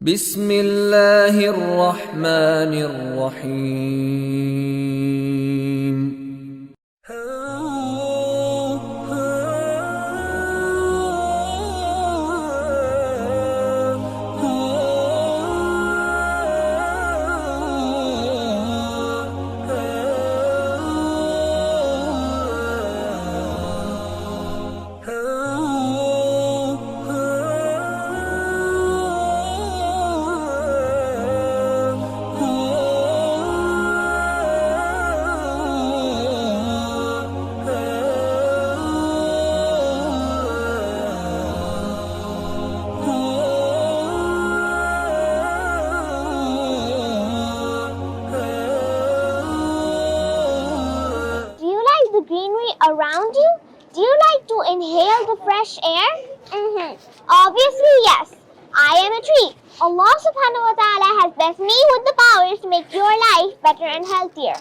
بسم الله الرحمن الرحيم. Around you? Do you like to inhale the fresh air? Obviously, yes. I am a tree. Allah subhanahu wa ta'ala has blessed me with the powers to make your life better and healthier.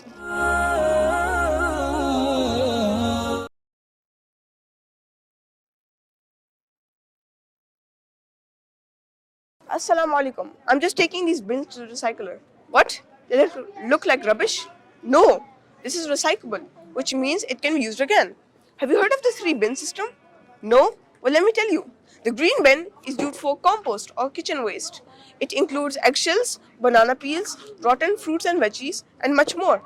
Assalamu alaikum. I'm just taking these bins to the recycler. What? They look like rubbish? No, this is recyclable, which means it can be used again. Have you heard of the 3-bin system? No? Well, let me tell you. The green bin is used for compost or kitchen waste. It includes eggshells, banana peels, rotten fruits and veggies, and much more.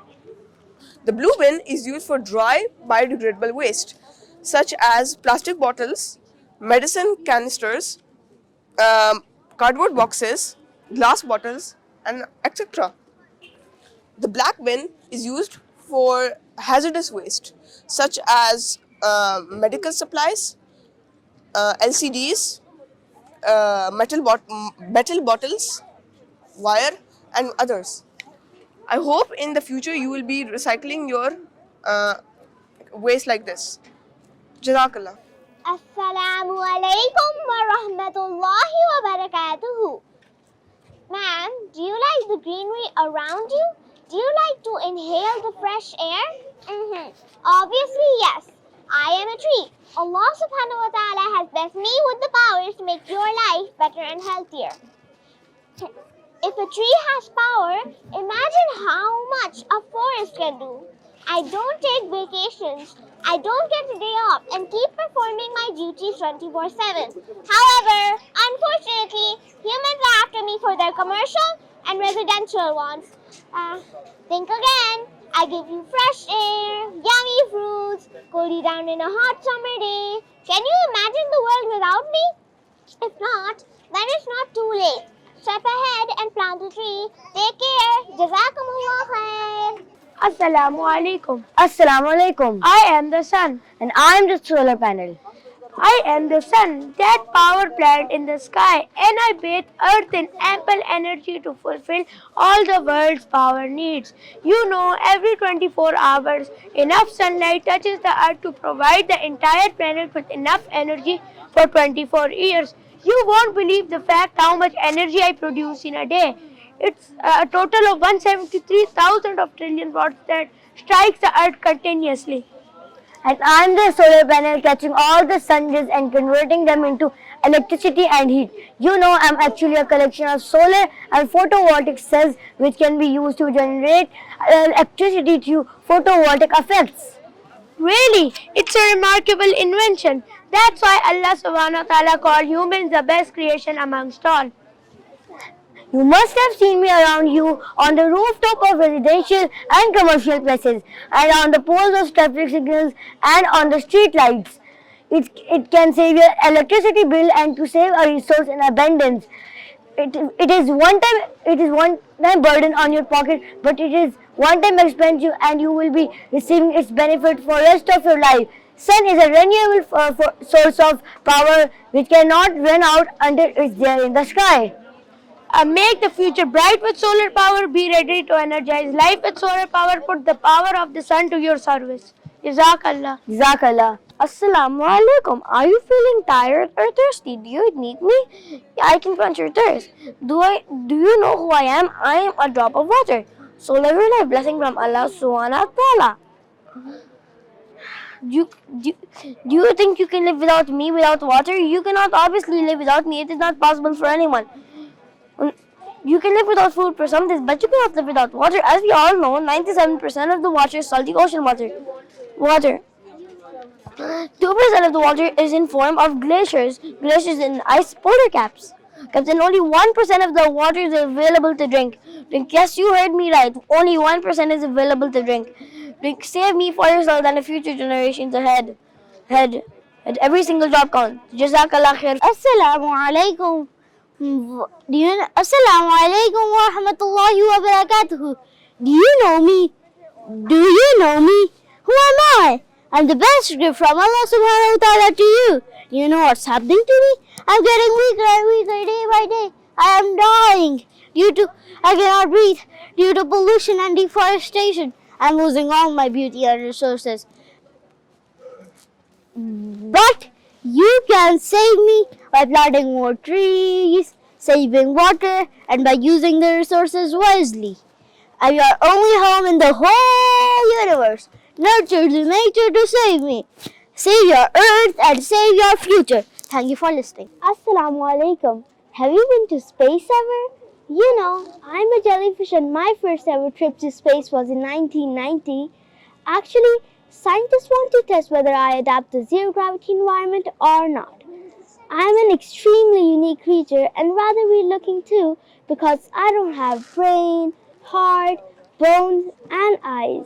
The blue bin is used for dry, biodegradable waste, such as plastic bottles, medicine canisters, cardboard boxes, glass bottles, and etc. The black bin is used for hazardous waste, such as medical supplies, LCDs, metal bottles, wire, and others. I hope in the future you will be recycling your waste like this. Jazakallah. Assalamu alaikum wa rahmatullahi wa barakatuhu. Ma'am, do you like the greenery around you? Do you like to inhale the fresh air? Obviously, yes. I am a tree. Allah subhanahu wa ta'ala has blessed me with the powers to make your life better and healthier. If a tree has power, imagine how much a forest can do. I don't take vacations. I don't get a day off and keep performing my duties 24/7. However, unfortunately, humans are after me for their commercial and residential wants. Think again. I give you fresh air, yummy fruits, cool you down in a hot summer day. Can you imagine the world without me? If not, then it's not too late. Step ahead and plant a tree. Take care. Jazakumullah khair. Assalamu alaikum. Assalamu alaikum. I am the sun. And I am the solar panel. I am the sun, that power plant in the sky, and I bathe earth in ample energy to fulfill all the world's power needs. You know, every 24 hours, enough sunlight touches the earth to provide the entire planet with enough energy for 24 years. You won't believe the fact how much energy I produce in a day. It's a total of 173,000 of trillion watts that strikes the earth continuously. And I am the solar panel catching all the sun rays and converting them into electricity and heat. You know, I am actually a collection of solar and photovoltaic cells which can be used to generate electricity through photovoltaic effects. Really, it's a remarkable invention. That's why Allah subhanahu wa ta'ala called humans the best creation amongst all. You must have seen me around you on the rooftop of residential and commercial places, and on the poles of traffic signals, and on the street lights. It can save your electricity bill and to save a resource in abundance. It is one time burden on your pocket, but it is one time expensive, and you will be receiving its benefit for the rest of your life. Sun is a renewable source of power which cannot run out until it's there in the sky. Make the future bright with solar power. Be ready to energize life with solar power. Put the power of the sun to your service. Jazakallah. Jazakallah. Assalamu alaikum. Are you feeling tired or thirsty? Do you need me? I can quench your thirst. Do you know who I am? I am a drop of water. So live your life blessing from Allah subhanahu wa ta'ala. Do you think you can live without me, without water? You cannot obviously live without me. It is not possible for anyone. You can live without food for some days, but you cannot live without water. As we all know, 97% of the water is salty ocean water. 2% of the water is in form of glaciers. Glaciers in ice polar caps. And only 1% of the water is available to drink. Yes, you heard me right. Only 1% is available to drink. Save me for yourself and the future generations ahead. Every single drop counts. Jazakallah khair. Assalamu alaikum. Assalamu alaikum wa rahmatullahi wa barakatuhu. Do you know me? Do you know me? Who am I? I'm the best gift from Allah subhanahu wa ta'ala to you. You know what's happening to me? I'm getting weaker and weaker day by day. I am dying I cannot breathe due to pollution and deforestation. I'm losing all my beauty and resources. But you can save me by planting more trees, saving water, and by using the resources wisely. I'm your only home in the whole universe. Nurture the nature to save me. Save your earth and save your future. Thank you for listening. Assalamu alaikum. Have you been to space ever? You know, I'm a jellyfish and my first ever trip to space was in 1990. Actually, scientists want to test whether I adapt to zero gravity environment or not. I'm an extremely unique creature and rather weird looking too because I don't have brain, heart, bones and eyes.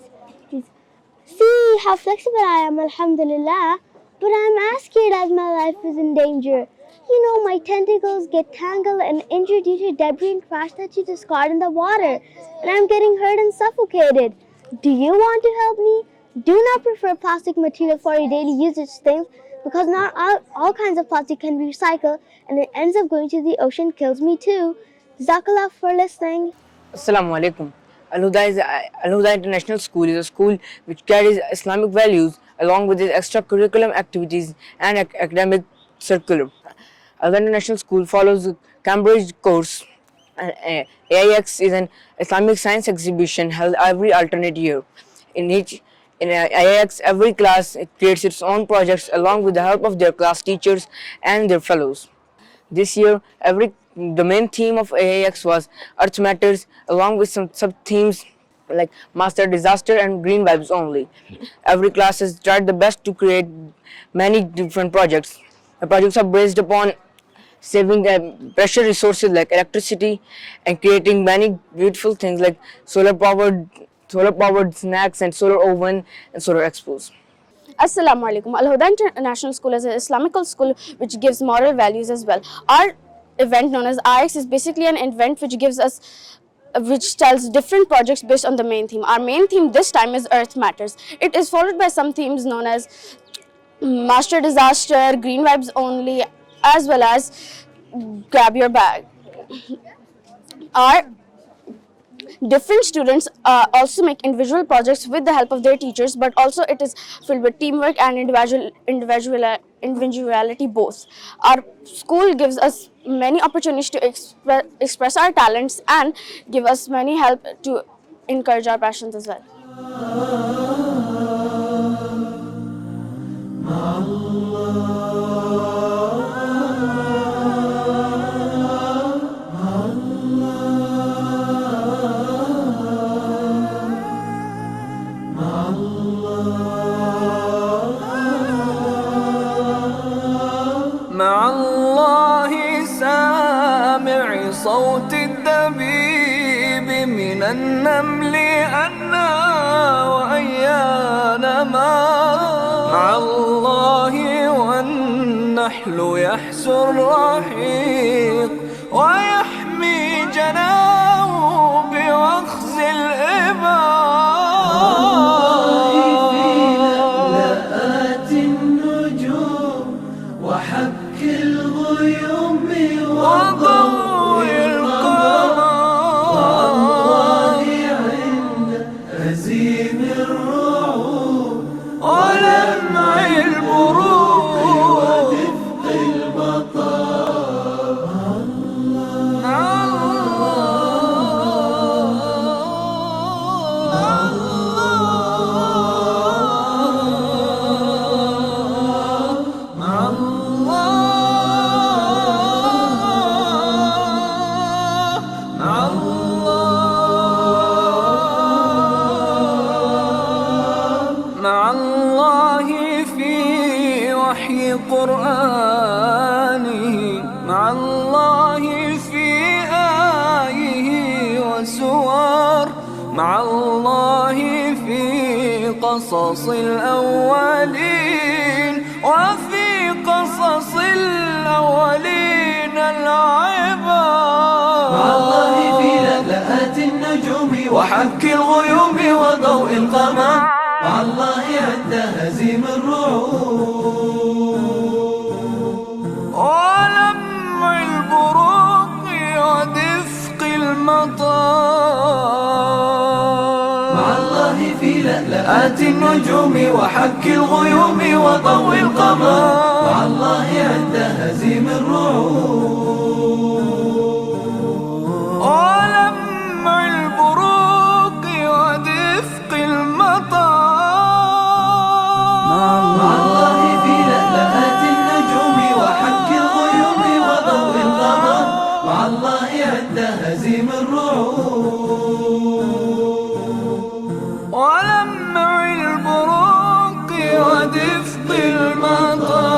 See how flexible I am, alhamdulillah, but I'm as scared as my life is in danger. You know, my tentacles get tangled and injured due to debris and trash that you discard in the water, and I'm getting hurt and suffocated. Do you want to help me? Do not prefer plastic material for your daily usage things because not all kinds of plastic can be recycled and it ends up going to the ocean, kills me too. Jazakallah for listening. Assalamu alaikum. AlHuda International School is a school which carries Islamic values along with its extracurricular activities and academic circular. AlHuda International School follows the Cambridge course. AIEx is an Islamic Science Exhibition held every alternate year. In AIEx, every class creates its own projects along with the help of their class teachers and their fellows. This year, the main theme of AIEx was Earth Matters, along with some sub-themes like Master Disaster and Green Vibes Only. Every class has tried the best to create many different projects. The projects are based upon saving precious resources like electricity and creating many beautiful things like solar-powered snacks and solar oven and solar expos. Assalamu alaikum. AlHuda International School is an Islamic school which gives moral values as well. Our event known as AIEx is basically an event which tells different projects based on the main theme. Our main theme this time is Earth Matters. It is followed by some themes known as Master Disaster, Green Vibes Only, as well as Grab Your Bag. Our different students also make individual projects with the help of their teachers, but also it is filled with teamwork and individuality both. Our school gives us many opportunities to express our talents and give us many help to encourage our passions as well. مع الله سامع صوت الدبيب من النمل أنا وأيانا مع الله والنحل يحسو الرحيق ويحمي جناه بوخز الإباء وضوء القمر والله عند هزيم الرعود ولمع البرود ودفء المطر مع الله في قصص الأولين وفي قصص الأولين العبر مع الله في لألآت النجوم وحك الغيوم وضوء القمر مع الله عند هزيم الرعود ولمع البروق ودفق المطار مع الله في لألآت النجوم وحك الغيوم وضوء القمر مع الله عند هزيم الرعود ولمع البروق ودفق المطار مع الله في لألآت النجوم وحك الغيوم وضوء القمر مع الله عند هزيم الرعود ولمع البروق ودفق المطار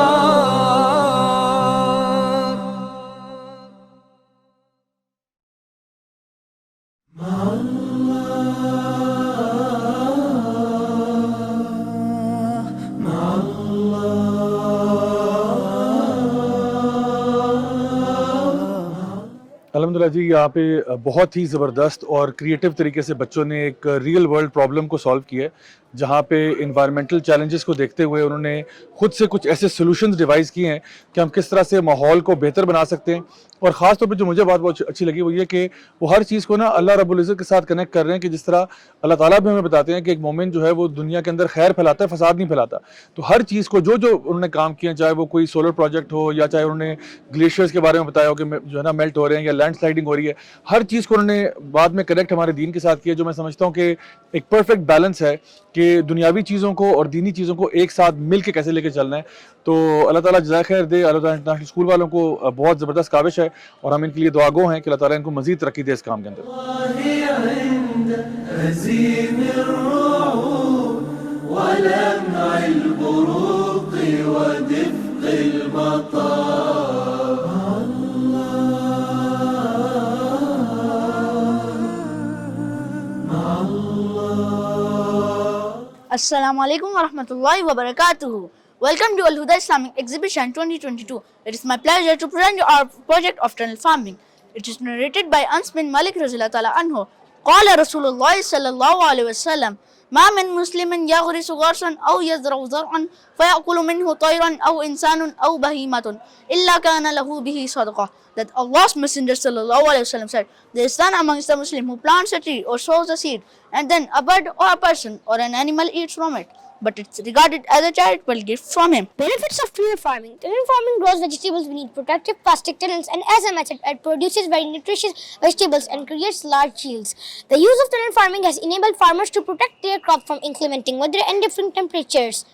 अलहमदुलिल्लाह जी, यहाँ पे बहुत ही ज़बरदस्त और creative तरीके से बच्चों ने एक रियल वर्ल्ड प्रॉब्लम को सॉल्व किया है, जहाँ पे इन्वायरमेंटल चैलेंजेस को देखते हुए उन्होंने खुद से कुछ ऐसे सॉल्यूशंस डिवाइस किए हैं कि हम किस तरह से माहौल को बेहतर बना सकते हैं। और ख़ास तौर पे जो मुझे बात बहुत अच्छी लगी वो ये कि वो हर चीज़ को ना अल्लाह रब्बुल इज़्ज़त के साथ कनेक्ट कर रहे हैं कि जिस तरह अल्लाह ताला भी हमें बताते हैं कि एक मोमिन जो है वो दुनिया के अंदर खैर फैलाता है, फसाद नहीं फैलाता। तो हर चीज़ को जो जो उन्होंने काम किया, चाहे वो कोई सोलर प्रोजेक्ट हो या चाहे उन्होंने ग्लेशियर्स के बारे में बताया हो कि जो है ना मेल्ट हो रहे हैं या लैंड स्लाइडिंग हो रही है, हर चीज़ को उन्होंने बाद में कनेक्ट हमारे दीन के साथ किया, जो मैं समझता हूँ कि एक परफेक्ट बैलेंस है कि दुनियावी चीज़ों को और दीनी चीज़ों को एक साथ मिल के कैसे लेके चलना है। तो अल्लाह ताला जज़ाए खैर दे। AlHuda इंटरनेशनल स्कूल वालों को बहुत ज़बरदस्त काविश है और हम इनके लिए दुआगो हैं कि अल्लाह ताला इनको मज़ीद तरक्की दे इस काम के अंदर। Assalamu alaikum wa rahmatullahi wa barakatuhu. Welcome to AlHuda Islamic Exhibition 2022. It is my pleasure to present you our project of tunnel farming. It is narrated by Anas bin Malik radhiyallahu ta'ala anhu. قال رسول الله صلى الله عليه وسلم ما من مسلم يغرس غرسا أو يزرع زرعا فيأكل منه طيرا أو إنسان أو بهيمة إلا كان له به صدقة. That Allah's Messenger sallallahu alaihi wasallam said, there is none amongst the Muslims who plants a tree or sows a seed, and then a bird or a person or an animal eats from it, but it's regarded as a charitable gift from him. Benefits of tunnel farming. Tunnel farming grows vegetables beneath protective plastic tunnels, and as a method, it produces very nutritious vegetables and creates large yields. The use of tunnel farming has enabled farmers to protect their crops from inclement weather and different temperatures.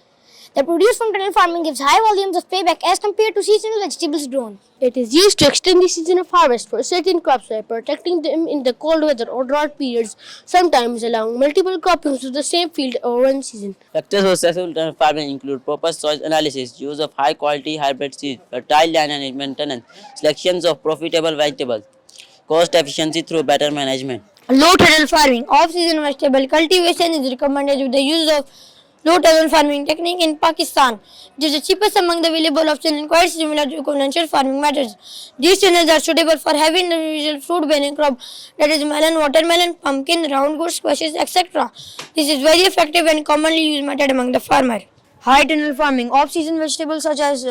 The produce from tunnel farming gives high volumes of payback as compared to seasonal vegetables grown. It is used to extend the season of harvest for certain crops by protecting them in the cold weather or drought periods, sometimes allowing multiple croppings to the same field over one season. Factors for successful tunnel farming include proper soil analysis, use of high quality hybrid seeds, fertile land and maintenance, selections of profitable vegetables, cost efficiency through better management. Low tunnel farming. Off-season vegetable cultivation is recommended with the use of low tunnel farming technique in Pakistan. It is the cheapest among the available options and quite similar to conventional farming methods. These tunnels are suitable for heavy individual fruit-bearing crop, that is melon, watermelon, pumpkin, round goods, squashes, etc. This is very effective and commonly used method among the farmer. High tunnel farming. Off-season vegetables such as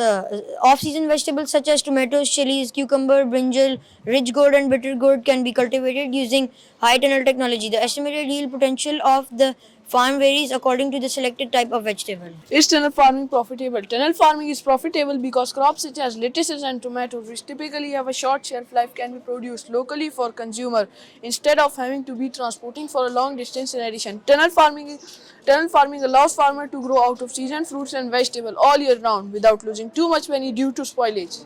tomatoes, chilies, cucumber, brinjal, ridge gourd and bitter gourd can be cultivated using high tunnel technology. The estimated yield potential of the farm varies according to the selected type of vegetable. Is tunnel farming profitable? Tunnel farming is profitable because crops such as lettuces and tomatoes, which typically have a short shelf life, can be produced locally for consumer instead of having to be transporting for a long distance. In addition, tunnel farming allows farmer to grow out of season fruits and vegetables all year round without losing too much money due to spoilage.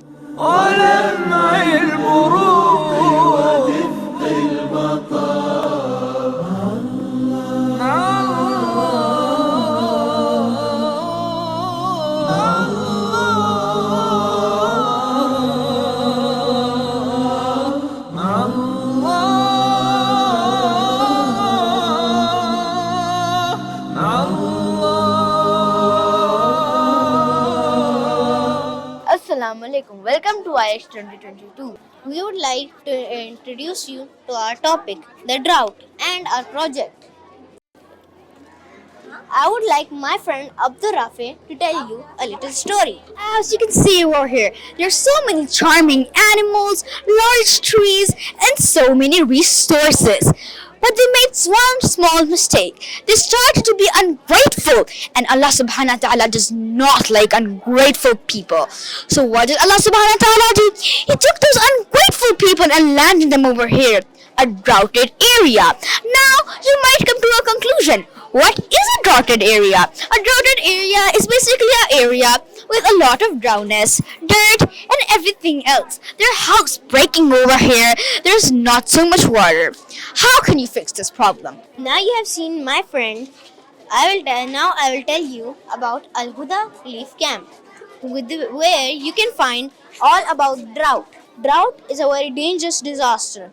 alaikum. Welcome to AIEx 2022. We would like to introduce you to our topic, the drought, and our project. I would like my friend Abdur Rafi to tell you a little story. As you can see over here, there's so many charming animals, large trees, and so many resources. But they made one small mistake. They started to be ungrateful, and Allah subhanahu wa ta'ala does not like ungrateful people. So what did Allah subhanahu wa ta'ala do? He took those ungrateful people and landed them over here, a droughted area. Now you might come to a conclusion. What is a droughted area? A droughted area is basically an area with a lot of dryness, dirt, and everything else. There's a house breaking over here. There's not so much water. How can you fix this problem? Now you have seen my friend. I will tell you about AlHuda Relief Camp, where you can find all about drought. Drought is a very dangerous disaster.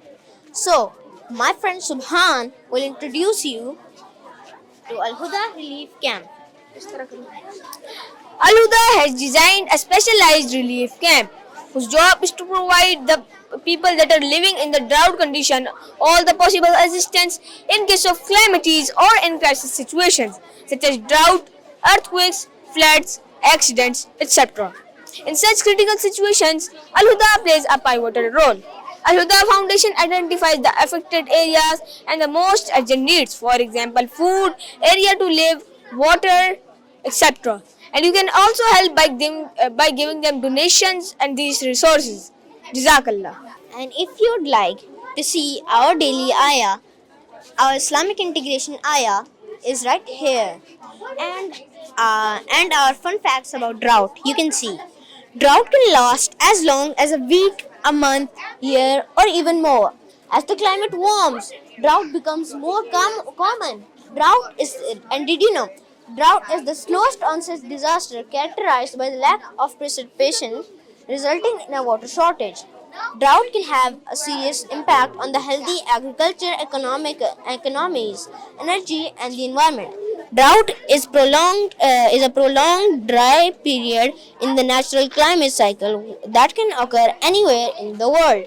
So, my friend Subhan will introduce you to AlHuda Relief Camp. AlHuda has designed a specialized relief camp whose job is to provide the people that are living in the drought condition all the possible assistance in case of calamities or in crisis situations such as drought, earthquakes, floods, accidents, etc. In such critical situations, AlHuda plays a pivotal role. AlHuda Foundation identifies the affected areas and the most urgent needs, for example, food, area to live, water, etc. And you can also help by giving them donations and these resources. Jazakallah. And if you'd like to see our daily ayah, our Islamic integration ayah is right here. And our fun facts about drought, you can see. Drought can last as long as a week, a month, year, or even more. As the climate warms, drought becomes more common. Drought is the slowest onset disaster characterized by the lack of precipitation, resulting in a water shortage. Drought can have a serious impact on the healthy agriculture, economies, energy, and the environment. Drought is a prolonged dry period in the natural climate cycle that can occur anywhere in the world.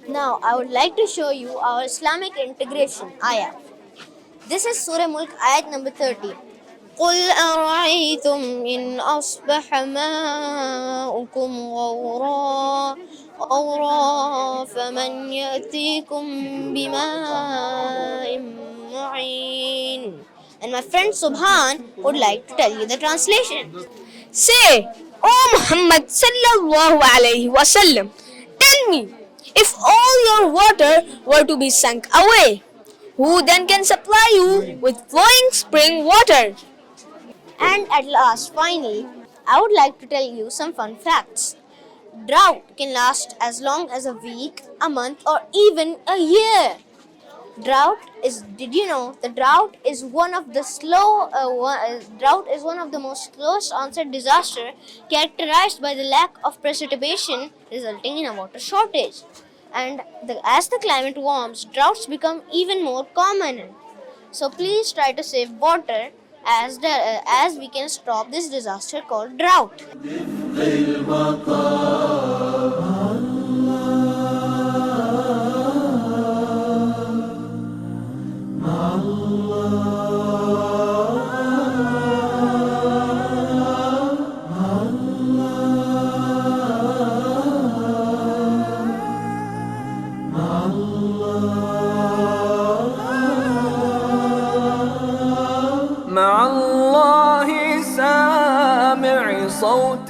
Now, I would like to show you our Islamic integration ayah. This is Surah Mulk, ayat number 30. قل أرأيتم إن أصبح ماؤكم غورا فمن يأتيكم بماء معين. And my friend Subhan would like to tell you the translation. Say, O Muhammad sallallahu alayhi wasallam, tell me, if all your water were to be sunk away, who then can supply you with flowing spring water? And at last, finally, I would like to tell you some fun facts. Drought can last as long as a week, a month, or even a year. Did you know the drought is one of the most slowest onset disaster characterized by the lack of precipitation resulting in a water shortage. And as the climate warms, droughts become even more common. So please try to save water as we can stop this disaster called drought. مع الله سامع صوت.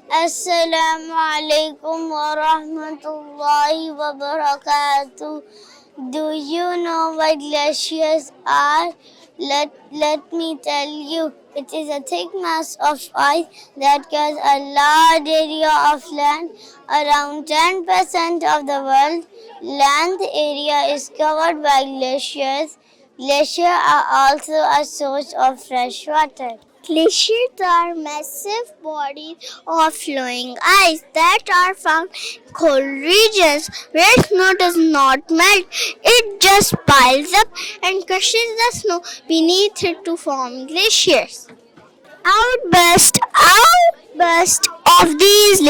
Assalamu alaikum wa rahmatullahi wa barakatuh. Do you know what glaciers are? Let me tell you. It is a thick mass of ice that covers a large area of land. Around 10% of the world land area is covered by glaciers. Glaciers are also a source of fresh water. Glaciers are massive bodies of flowing ice that are found in cold regions where snow does not melt. It just piles up and crushes the snow beneath it to form glaciers. Outbursts. Outburst of these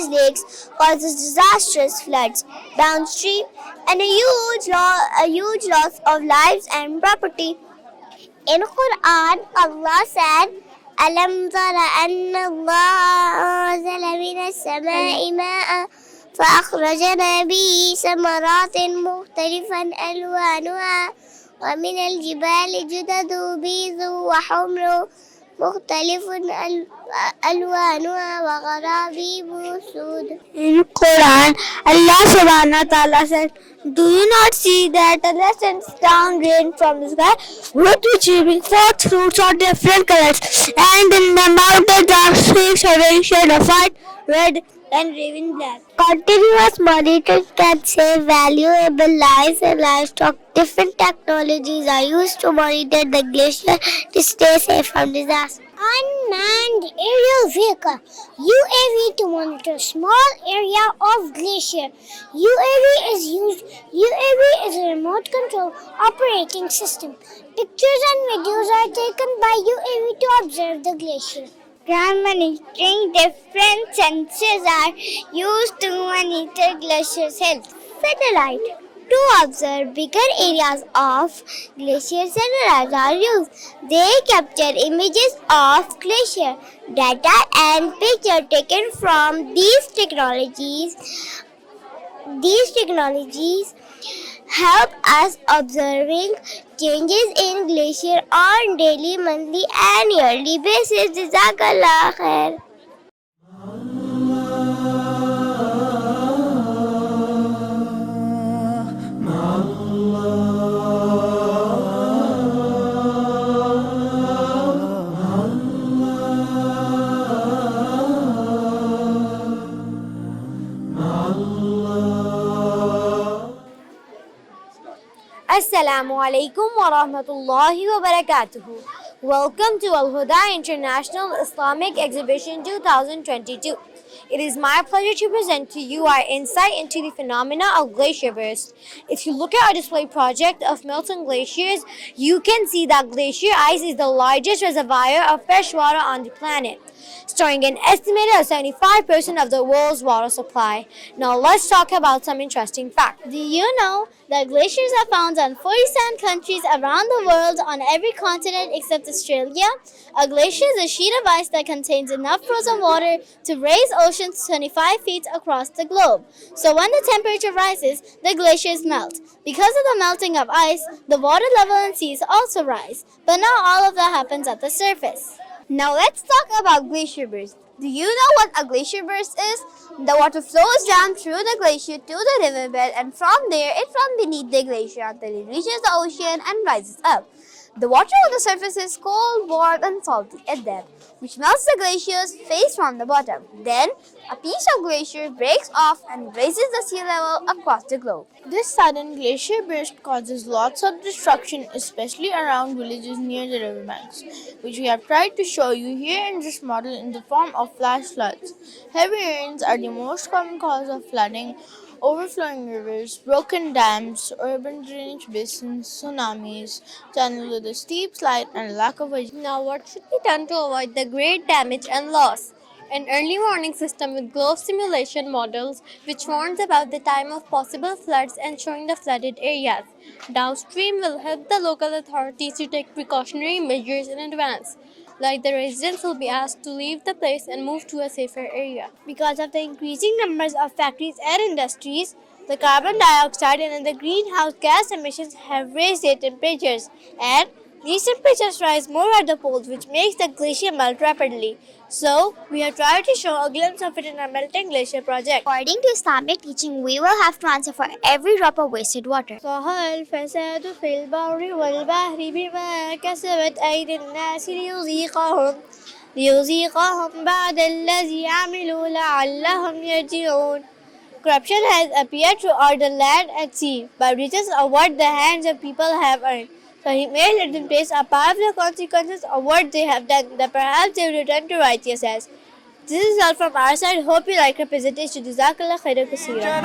lakes causes disastrous floods downstream and a huge loss of lives and property. In Quran, Allah said, أَلَمْ تَرَ أَنَّ اللَّهَ أَنزَلَ مِنَ السَّمَاءِ مَاءً فَأَخْرَجْنَا بِهِ ثَمَرَاتٍ مُخْتَلِفًا أَلْوَانُهَا وَمِنَ الْجِبَالِ جُدَدٌ بِيضٌ وَحُمْرٌ مختلف ألوانها وغرابيب سود. In Quran, Allah subhanahu wa ta'ala said, do you not see that Allah sends down rain from the sky which bring forth fruits of different colors, and in the mountains are streaks having shade of white, red, and raven black. Continuous monitoring can save valuable lives and livestock. Different technologies are used to monitor the glacier to stay safe from disaster. Unmanned aerial vehicle UAV to monitor small area of glacier. UAV is a remote control operating system. Pictures and videos are taken by UAV to observe the glacier. Ground monitoring different sensors are used to monitor glacier's health. Satellite to observe bigger areas of glacier, satellites are used. They capture images of glacier data and pictures taken from these technologies help us observing changes in glacier on daily, monthly and yearly basis. Jazakallah khair. Assalamu alaikum wa rahmatullahi wa barakatuhu. Welcome to AlHuda International Islamic Exhibition 2022. It is my pleasure to present to you our insight into the phenomena of glacier burst. If you look at our display project of melting glaciers, you can see that glacier ice is the largest reservoir of fresh water on the planet, storing an estimated of 75% of the world's water supply. Now let's talk about some interesting facts. Do you know that glaciers are found on 47 countries around the world on every continent except Australia? A glacier is a sheet of ice that contains enough frozen water to raise oceans 25 feet across the globe. So when the temperature rises, the glaciers melt. Because of the melting of ice, the water level in seas also rise. But not all of that happens at the surface. Now let's talk about glacier burst. Do you know what a glacier burst is? The water flows down through the glacier to the riverbed, and from there it runs beneath the glacier until it reaches the ocean and rises up. The water on the surface is cold, warm and salty at depth, which melts the glacier's face from the bottom. Then, a piece of glacier breaks off and raises the sea level across the globe. This sudden glacier burst causes lots of destruction, especially around villages near the riverbanks, which we have tried to show you here in this model in the form of flash floods. Heavy rains are the most common cause of flooding. Overflowing rivers, broken dams, urban drainage basins, tsunamis, channels with a steep slide and lack of vegetation. Now what should be done to avoid the great damage and loss? An early warning system with globe simulation models which warns about the time of possible floods and showing the flooded areas. Downstream will help the local authorities to take precautionary measures in advance. Like the residents will be asked to leave the place and move to a safer area. Because of the increasing numbers of factories and industries, the carbon dioxide and the greenhouse gas emissions have raised their temperatures, and these temperatures rise more at the poles, which makes the glacier melt rapidly. So, we have tried to show a glimpse of it in our melting glacier project. According to Islamic teaching, we will have to answer for every drop of wasted water. ظهر الفساد في البر والبحر بما كسبت أيدي الناس ليذيقهم بعد الذي عملوا لعلهم يرجعون. Corruption has appeared throughout the land and sea by riches of what the hands of people have earned. So he may let them face a part of the consequences of what they have done, that perhaps they will return to righteousness. This is all from our side. Hope you like our presentation. Jazakallah khairan kaseera.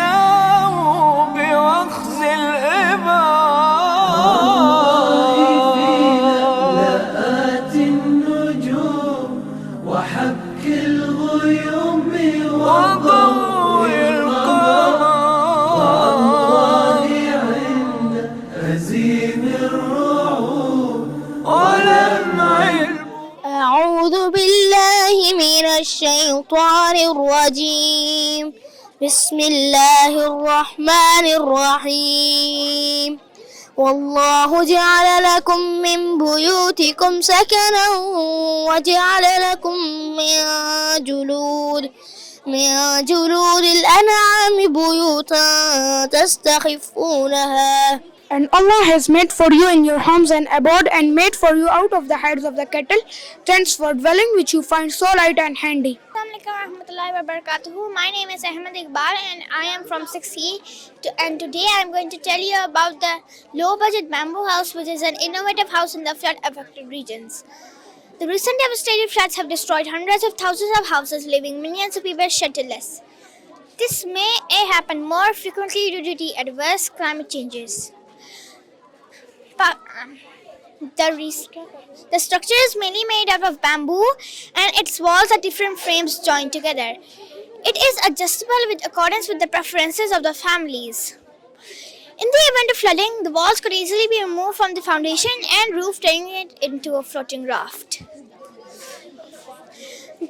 الرجيم بسم الله الرحمن الرحيم والله جعل لكم من بيوتكم سكنا وجعل لكم من جلود الأنعام بيوتا تستخفونها. And Allah has made for you in your homes an abode and made for you out of the heads of the cattle tents for dwelling which you find so light and handy. My name is Ahmed Iqbal and I am from 6E and today I am going to tell you about the low budget bamboo house, which is an innovative house in the flood affected regions. The recent devastated floods have destroyed hundreds of thousands of houses, leaving millions of people shelterless. This may happen more frequently due to the adverse climate changes. The structure is mainly made out of bamboo and its walls are different frames joined together. It is adjustable with accordance with the preferences of the families. In the event of flooding, the walls could easily be removed from the foundation and roof, turning it into a floating raft.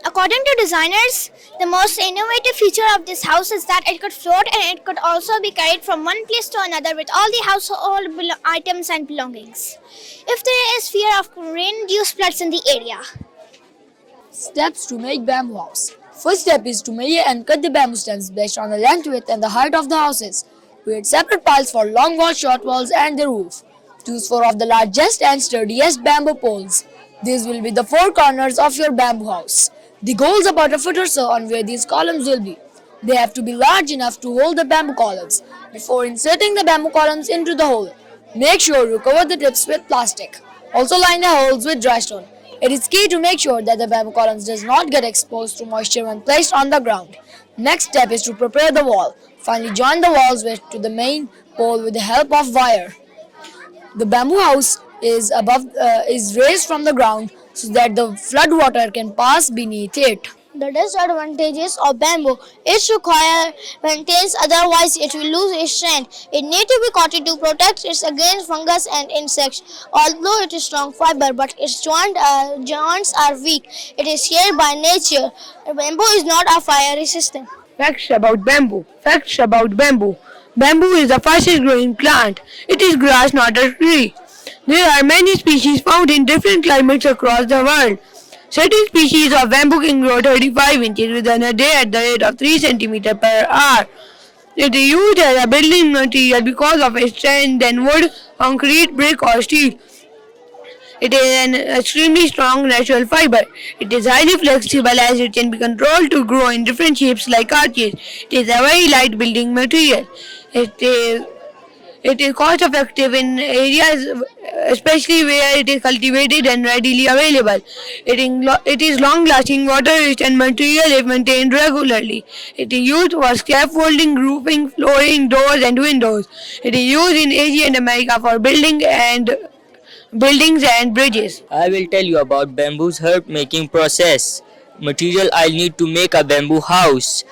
According to designers, the most innovative feature of this house is that it could float and it could also be carried from one place to another with all the household items and belongings, if there is fear of rain-induced floods in the area. Steps to make bamboo house. First step is to measure and cut the bamboo stems based on the length, width and the height of the houses. Create separate piles for long walls, short walls and the roof. Choose 4 of the largest and sturdiest bamboo poles. These will be the 4 corners of your bamboo house. The goal is about a foot or so on where these columns will be. They have to be large enough to hold the bamboo columns. Before inserting the bamboo columns into the hole, make sure you cover the tips with plastic. Also line the holes with dry stone. It is key to make sure that the bamboo columns does not get exposed to moisture when placed on the ground. Next step is to prepare the wall. Finally join the walls to the main pole with the help of wire. The bamboo house is raised from the ground so that the flood water can pass beneath it. The disadvantages of bamboo: it requires maintenance, otherwise it will lose its strength. It needs to be coated to protect it against fungus and insects. Although it is strong fiber, but its joints are weak. It is here by nature. Bamboo is not a fire resistant. Facts about bamboo. Facts about bamboo. Bamboo is the fastest growing plant. It is grass, not a tree. There are many species found in different climates across the world. Certain species of bamboo can grow 35 inches within a day at the rate of 3 cm per hour. It is used as a building material because of its strength than wood, concrete, brick or steel. It is an extremely strong natural fiber. It is highly flexible as it can be controlled to grow in different shapes like arches. It is a very light building material. It is cost effective in areas especially where it is cultivated and readily available. It is long lasting, water resistant material if maintained regularly. It is used for scaffolding, roofing, flooring, doors and windows. It is used in Asia and America for buildings and bridges. I will tell you about bamboo's herb making process. Material I'll need to make a bamboo house: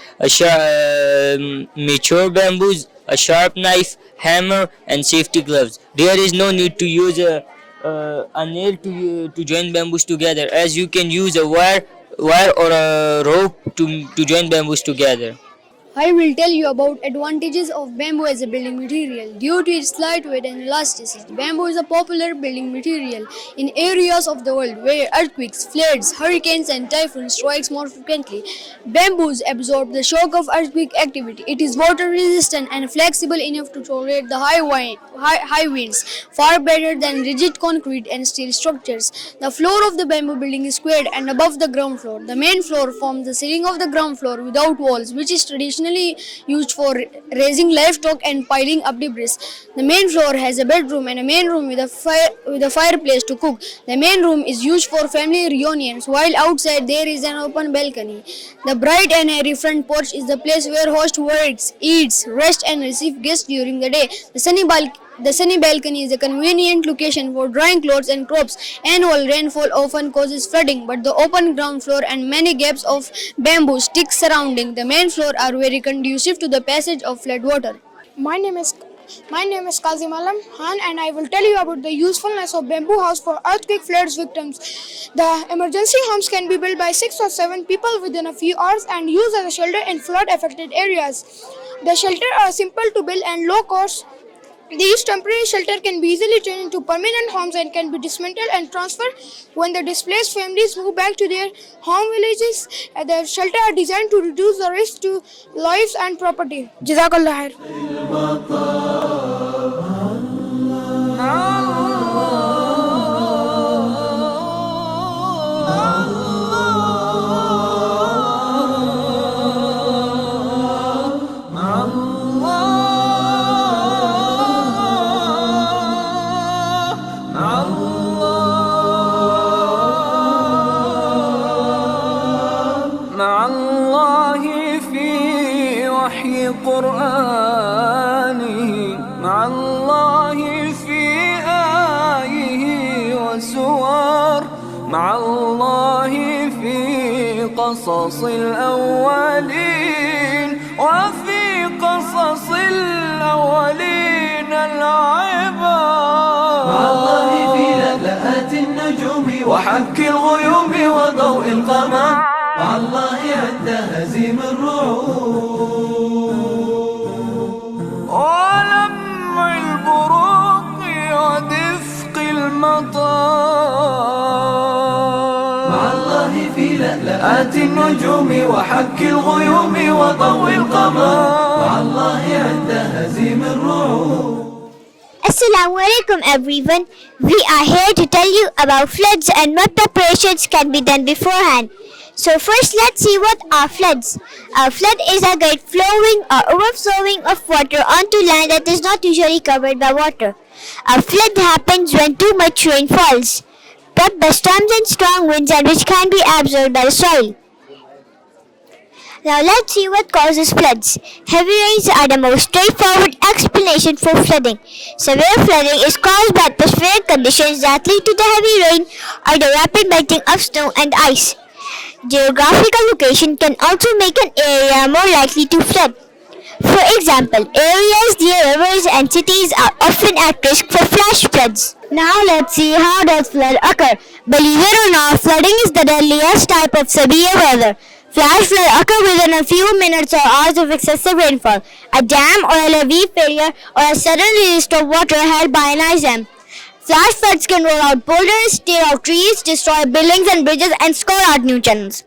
mature bamboos, a sharp knife, hammer and safety gloves. There is no need to use a nail to join bamboos together, as you can use a wire or a rope to join bamboos together. I will tell you about advantages of bamboo as a building material. Due to its lightweight and elasticity, bamboo is a popular building material in areas of the world where earthquakes, floods, hurricanes and typhoons strikes more frequently. Bamboos absorb the shock of earthquake activity. It is water resistant and flexible enough to tolerate the high winds, far better than rigid concrete and steel structures. The floor of the bamboo building is squared and above the ground floor. The main floor forms the ceiling of the ground floor without walls, which is traditionally used for raising livestock and piling up debris. The main floor has a bedroom and a main room with a fireplace to cook. The main room is used for family reunions, while outside there is an open balcony. The bright and airy front porch is the place where host works, eats, rests and receives guests during the day. The sunny balcony is a convenient location for drying clothes and crops. Annual rainfall often causes flooding, but the open ground floor and many gaps of bamboo sticks surrounding the main floor are very conducive to the passage of flood water. My name is My name is Kazim Alam Khan and I will tell you about the usefulness of bamboo house for earthquake floods victims. The emergency homes can be built by 6 or 7 people within a few hours and used as a shelter in flood affected areas. The shelters are simple to build and low cost. These temporary shelters can be easily turned into permanent homes and can be dismantled and transferred when the displaced families move back to their home villages. The shelters are designed to reduce the risk to lives and property. Jazakallah khair. مع الله في وحي قرآنه مع الله في آيه وسور مع الله في قصص الأولين وفي قصص الأولين العبر مع الله في لألآت النجوم وحك الغيوم وضوء القمر مع الله عند هزيم الرعود ولمع البروق ودفق المطار مع الله في لألآت النجوم وحك الغيوم وضوء القمر مع الله عند هزيم الرعود. Assalamu alaikum everyone. We are here to tell you about floods and what preparations can be done beforehand. So first let's see what are floods. A flood is a great flowing or overflowing of water onto land that is not usually covered by water. A flood happens when too much rain falls, brought by storms and strong winds and which can be absorbed by the soil. Now let's see what causes floods. Heavy rains are the most straightforward explanation for flooding. Severe flooding is caused by atmospheric conditions that lead to the heavy rain or the rapid melting of snow and ice. Geographical location can also make an area more likely to flood. For example, areas near rivers and cities are often at risk for flash floods. Now let's see how does flood occur. Believe it or not, flooding is the deadliest type of severe weather. Flash flood occur within a few minutes or hours of excessive rainfall, a dam or a levee failure, or a sudden release of water held by an ice dam. Flash floods can roll out boulders, tear out trees, destroy buildings and bridges, and scour out new channels.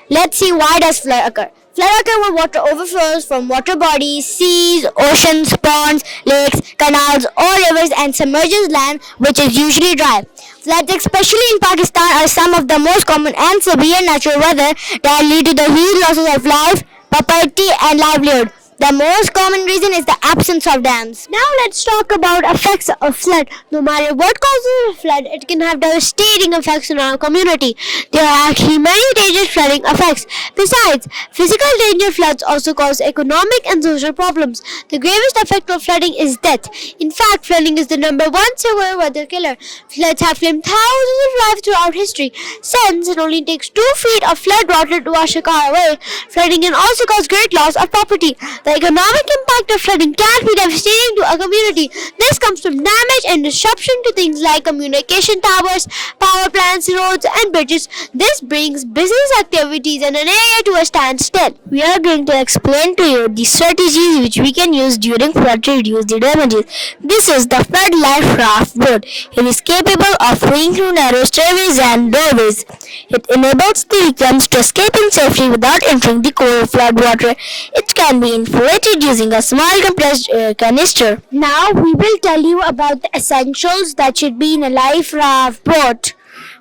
Let's see why does flood occur. Flood occur when water overflows from water bodies, seas, oceans, ponds, lakes, canals, or rivers and submerges land, which is usually dry. Floods, especially in Pakistan, are some of the most common and severe natural weather that lead to the huge losses of life, property, and livelihood. The most common reason is the absence of dams. Now let's talk about effects of flood. No matter what causes a flood, it can have devastating effects on our community. There are actually many dangerous flooding effects. Besides, physical danger, floods also cause economic and social problems. The gravest effect of flooding is death. In fact, flooding is the #1 severe weather killer. Floods have claimed thousands of lives throughout history. Since it only takes 2 feet of flood water to wash a car away, flooding can also cause great loss of property. The economic impact of flooding can be devastating to a community. This comes from damage and disruption to things like communication towers, power plants, roads, and bridges. This brings business activities in an area to a standstill. We are going to explain to you the strategies which we can use during flood to reduce the damages. This is the flood life raft boat. It is capable of fleeing through narrow stairways and doorways. It enables the victims to escape in safety without entering the core of flood water. It can be inflated using a small compressed air canister. Now we will tell you about the essentials that should be in a life raft boat.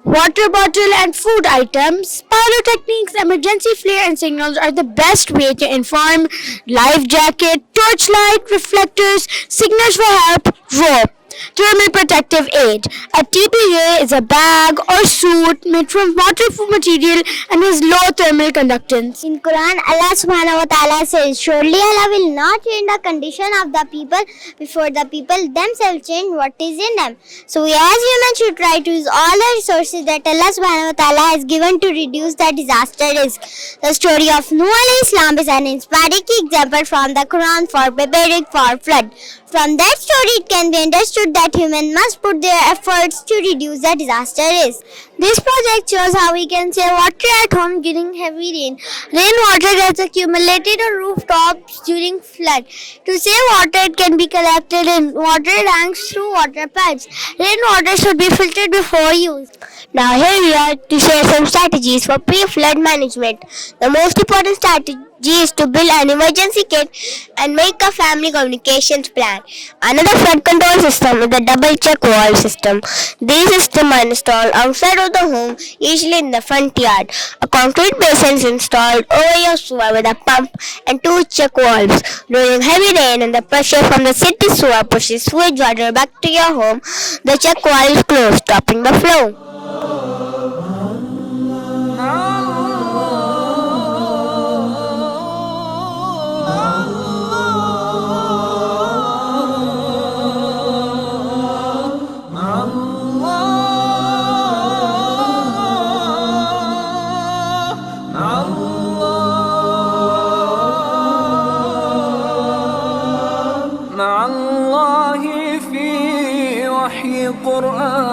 Water bottle and food items. Pyrotechnics, emergency flare and signals are the best way to inform. Life jacket, torchlight, reflectors, signals for help, rope. Thermal protective aid. A TPA is a bag or suit made from waterproof material and has low thermal conductance. In Quran, Allah subhanahu wa ta'ala says, surely Allah will not change the condition of the people before the people themselves change what is in them. So we as humans should try to use all the resources that Allah subhanahu wa ta'ala has given to reduce the disaster risk. The story of Nuh alayhi salam is an inspiring example from the Quran for preparing for flood. From that story, it can be understood that humans must put their efforts to reduce the disaster risk. This project shows how we can save water at home during heavy rain. Rainwater gets accumulated on rooftops during flood. To save water, it can be collected in water tanks through water pipes. Rainwater should be filtered before use. Now here we are to share some strategies for pre-flood management. The most important strategy is to build an emergency kit and make a family communications plan. Another flood control system is the double check valve system. These systems are installed outside of the home, usually in the front yard. A concrete basin is installed over your sewer with a pump and 2 check valves. During heavy rain and the pressure from the city sewer pushes sewage water back to your home, the check valve is closed, stopping the flow.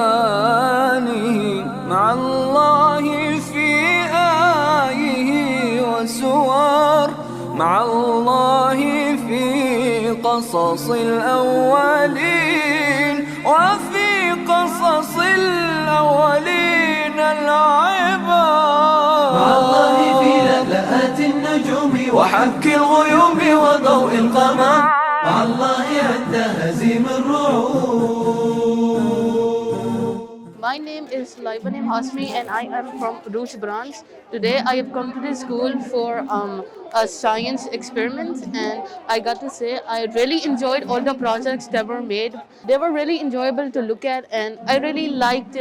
قرآنه مع الله في آيه وسور مع الله في قصص الأولين وفي قصص الأولين العبر مع الله في لألآت النجوم وحك الغيوم وضوء القمر مع الله عند هزيم الرعود. My name is Laibanim Hasmi and I am from Rouge Branch. Today I have come to this school for a science experiment, and I got to say I really enjoyed all the projects that were made. They were really enjoyable to look at, and I really liked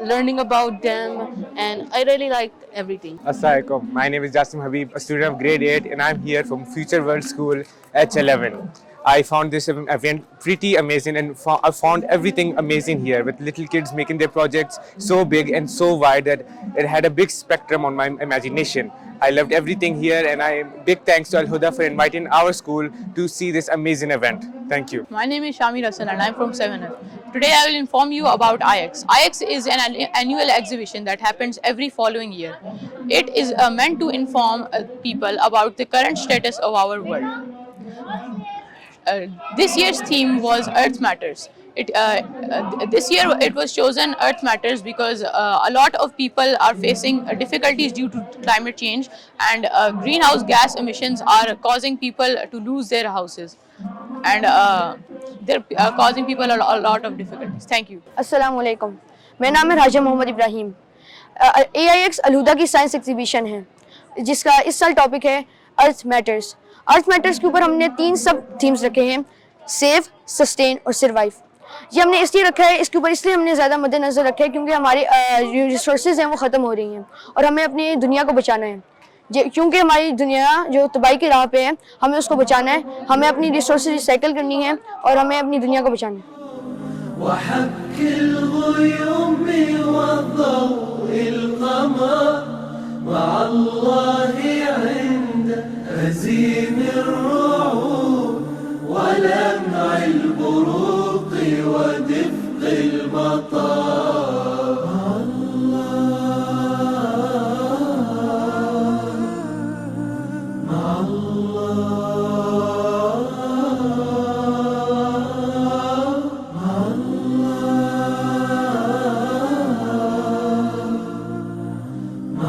learning about them, and I really liked everything. Assalamualaikum. My name is Jasim Habib, a student of grade 8, and I'm here from Future World School H-11. I found this event pretty amazing, and I found everything amazing here, with little kids making their projects so big and so wide that it had a big spectrum on my imagination. I loved everything here, and big thanks to AlHuda for inviting our school to see this amazing event. Thank you. My name is Shamir Hassan and I'm from 7F. Today I will inform you about AIEx. AIEx is an annual exhibition that happens every following year. It is meant to inform people about the current status of our world. This year's theme was Earth Matters. This year it was chosen Earth Matters because a lot of people are facing difficulties due to climate change, and greenhouse gas emissions are causing people to lose their houses, and they're causing people a lot of difficulties. Thank you. अस्सलाम वालेकुम, मेरा नाम है राजा Mohammad Ibrahim. AIEx AlHuda की science exhibition है जिसका इस साल टॉपिक है अर्थ मैटर्स। अर्थ मैटर्स के ऊपर हमने 3 सब थीम्स रखे हैं: सेव, सस्टेन और सर्वाइव। ये हमने इसलिए रखा है, इसके ऊपर इसलिए हमने ज़्यादा मद्देनज़र रखा है क्योंकि हमारी जो रिसोर्सेज हैं वो ख़त्म हो रही हैं और हमें अपनी दुनिया को बचाना है। क्योंकि हमारी दुनिया जो तबाही की राह पे है, हमें उसको बचाना है, हमें अपनी रिसोर्सेज रिसाइकिल करनी है और हमें अपनी दुनिया को बचाना है। هزيم الرعود ولمع البروق ودفق المطار مع الله مع الله مع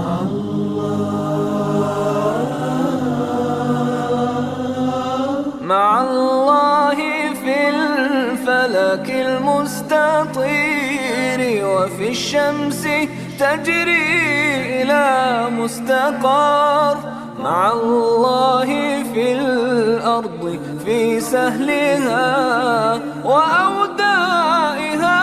مع الله في الفلك المستطير وفي الشمس تجري إلى مستقر مع الله في الأرض في سهلها وأودائها